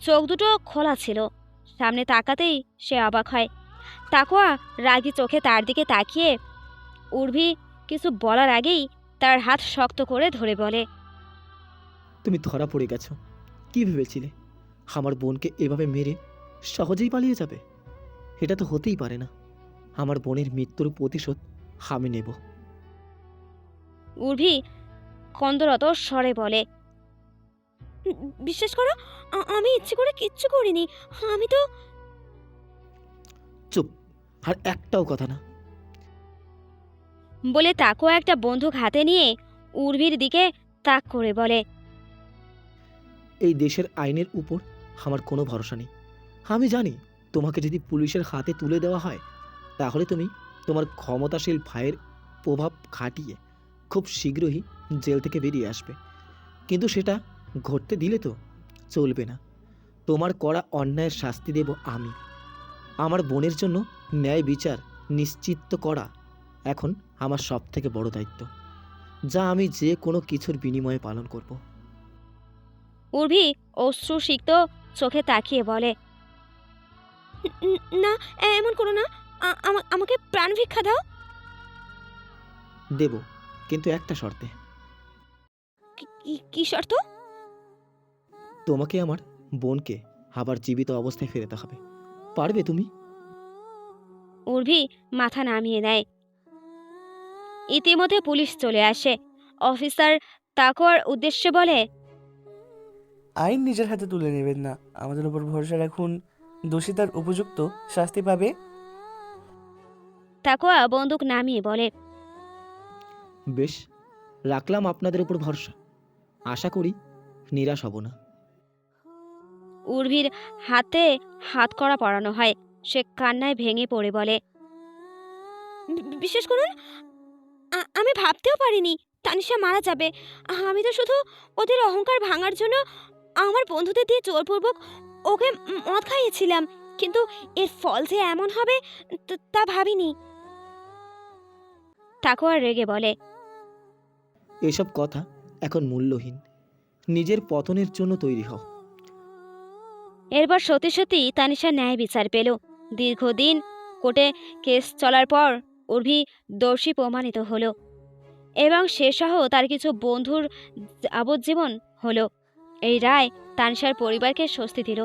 চোখ দুটো খোলা ছিল। সামনে তাকাতেই সে অবাক হয়। তাকোয়া রাগী চোখে তার দিকে তাকিয়ে উর্ভি কিছু বলার আগেই তার হাত শক্ত করে ধরে বলে, তুমি ধরা পড়ে গেছো। কি ভেবেছিলে আমার বোনকে এভাবে মেরে সহজেই পালিয়ে যাবে? এটা তো হতেই পারে না। আমার বোনের মৃত্যুর প্রতিশোধ আমি নেব। উর্ভি কন্দরত স্বরে বলে, বিশ্বাস করো, আমি ইচ্ছে করে কিচ্ছু করিনি। আমি তো। চুপ, আর একটাও কথা না। বলে তাকোয়া একটা বন্দুক হাতে নিয়ে উর্ভির দিকে তাক করে বলে, এই দেশের আইনের উপর আমার কোনো ভরসা নেই। আমি জানি তোমাকে যদি পুলিশের হাতে তুলে দেওয়া হয় তাহলে তুমি তোমার ক্ষমতাশীল ভাইয়ের প্রভাব খাটিয়ে খুব শীঘ্রই জেল থেকে বেরিয়ে আসবে, কিন্তু সেটা ঘটতে দিলে তো চলবে না। তোমার করা অন্যায়ের শাস্তি দেব আমি। আমার বোনের জন্য ন্যায় বিচার নিশ্চিত করা এখন আমার সবথেকে বড় দায়িত্ব, যা আমি যে কোনো কিছুর বিনিময়ে পালন করব। উর্ভি অশ্রুসিক্ত চোখে তাকিয়ে বলে, না, এমন করো না। আমাকে প্রাণ ভিক্ষা দাও। দেব, কিন্তু একটা শর্তে। কি শর্ত? তোমাকে আমার বোনকে আবার জীবিত অবস্থায় ফেরাতে হবে। পারবে তুমি? উর্ভি মাথা নামিয়ে নেয়। ইতিমধ্যে পুলিশ চলে আসে। অফিসার তাকোয়ার উদ্দেশ্যে বলে, আইন নিজের হাতে তুলে নেবেন না, আমাদের উপর ভরসা রাখুন। দোষী তার উপযুক্ত শাস্তি পাবে। তাকোয়া বন্দুক নামিয়ে বলে, বেশ, রাখলাম আপনাদের উপর ভরসা। আশা করি নিরাশ হব না। উর্ভির হাতে হাত কড়া পরানো হয়। সে কান্নায় ভেঙে পড়ে বলে, বিশ্বাস করুন, আমি ভাবতেও পারিনি তানিশা মারা যাবে। আমি তো শুধু ওদের অহংকার ভাঙার জন্য আমার বন্ধুদের দিয়ে জোরপূর্বক ওকে মদ খাইয়েছিলাম, কিন্তু এর ফল যে এমন হবে তা ভাবিনি। তাকোয়া রেগে বলে, এসব কথা এখন মূল্যহীন। নিজের পতনের জন্য তৈরি হও। এরপর সত্যি সত্যি তানিশা ন্যায় বিচার পেল। দীর্ঘদিন কোর্টে কেস চলার পর উর্ভি দোষী প্রমাণিত হলো এবং সেসহ তার কিছু বন্ধুর যাবজ্জীবন হলো। এই রায় তানিশার পরিবারকে স্বস্তি দিল।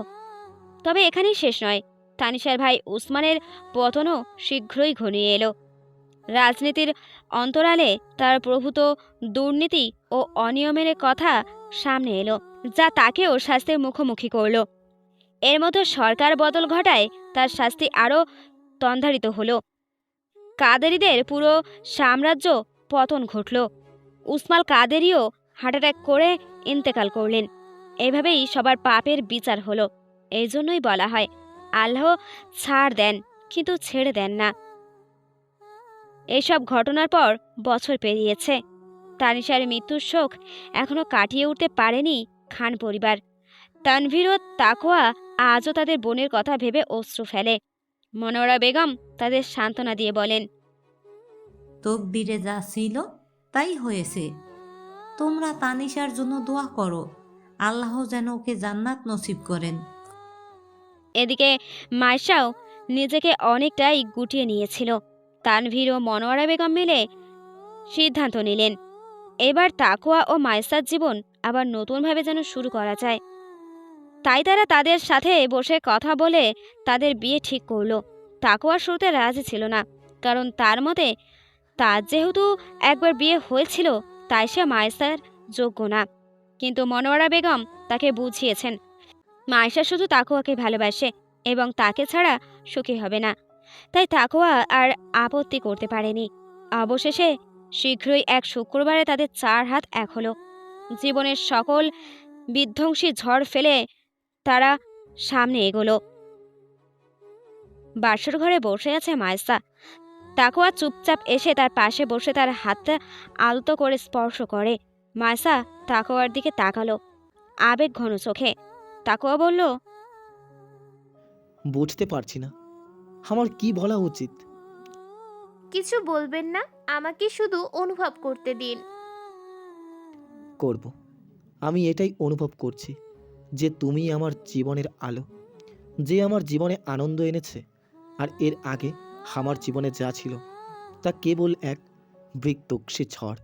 তবে এখানেই শেষ নয়। তানিশার ভাই উসমানের পতনও শীঘ্রই ঘনিয়ে এলো। রাজনীতির অন্তরালে তার প্রভূত দুর্নীতি ও অনিয়মের কথা সামনে এলো, যা তাকেও শাস্তির মুখোমুখি করল। এর মধ্যে সরকার বদল ঘটায় তার শাস্তি আরও তন্দারিত হলো। কাদেরিদের পুরো সাম্রাজ্য পতন ঘটল। উসমান কাদেরিও হার্ট অ্যাটাক করে ইন্তেকাল করলেন। এভাবেই সবার পাপের বিচার হলো। এই জন্যই বলা হয়, আল্লাহ ছাড় দেন কিন্তু ছেড়ে দেন না। এইসব ঘটনার পর বছর পেরিয়েছে। তানিশার মৃত্যুর শোক এখনো কাটিয়ে উঠতে পারেনি খান পরিবার। তানভীর ও তাকোয়া আজও তাদের বোনের কথা ভেবে অশ্রু ফেলে। মনোয়ারা বেগম তাদের সান্ত্বনা দিয়ে বলেন, তকদিরে যা ছিল তাই হয়েছে। তোমরা তানিশার জন্য দোয়া করো, আল্লাহ যেন ওকে জান্নাত নসিব করেন। এদিকে মাইশাও নিজেকে অনেকটাই গুটিয়ে নিয়েছিল। তানভীর ও মনোয়ারা বেগম মিলে সিদ্ধান্ত নিলেন, এবার তাকোয়া ও মাইসার জীবন আবার নতুনভাবে যেন শুরু করা যায়। তাই তারা তাদের সাথে বসে কথা বলে তাদের বিয়ে ঠিক করলো। তাকোয়া শুরুতে রাজি ছিল না, কারণ তার মতে তার যেহেতু একবার বিয়ে হয়েছিল তাই সে মাইসার যোগ্য না। কিন্তু মনোয়ারা বেগম তাকে বুঝিয়েছেন মাইশা শুধু তাকোয়াকে ভালোবাসে এবং তাকে ছাড়া সুখী হবে না। তাই তাকোয়া আর আপত্তি করতে পারেনি। অবশেষে শীঘ্রই এক শুক্রবারে তাদের 4 হাত এক হলো। জীবনের সকল বিধ্বংসী ঝড় ফেলে তারা সামনে এগোলো। বাসর ঘরে বসে আছে মায়েসা। তাকোয়া চুপচাপ এসে তার পাশে বসে তার হাতটা আলতো করে স্পর্শ করে। মায়েসা তাকোয়ার দিকে তাকালো আবেগ ঘন চোখে। তাকোয়া বলল, বুঝতে পারছি না আমার কি বলা উচিত। কিছু বলবেন না, আমাকে শুধু অনুভব করতে দিন। করব। আমি এটাই অনুভব করছি যে তুমি আমার জীবনের আলো, যে আমার জীবনে আনন্দ এনেছে। আর এর আগে আমার জীবনে যা ছিল তা কেবল এক বৃত্তক্ষী ঝড়।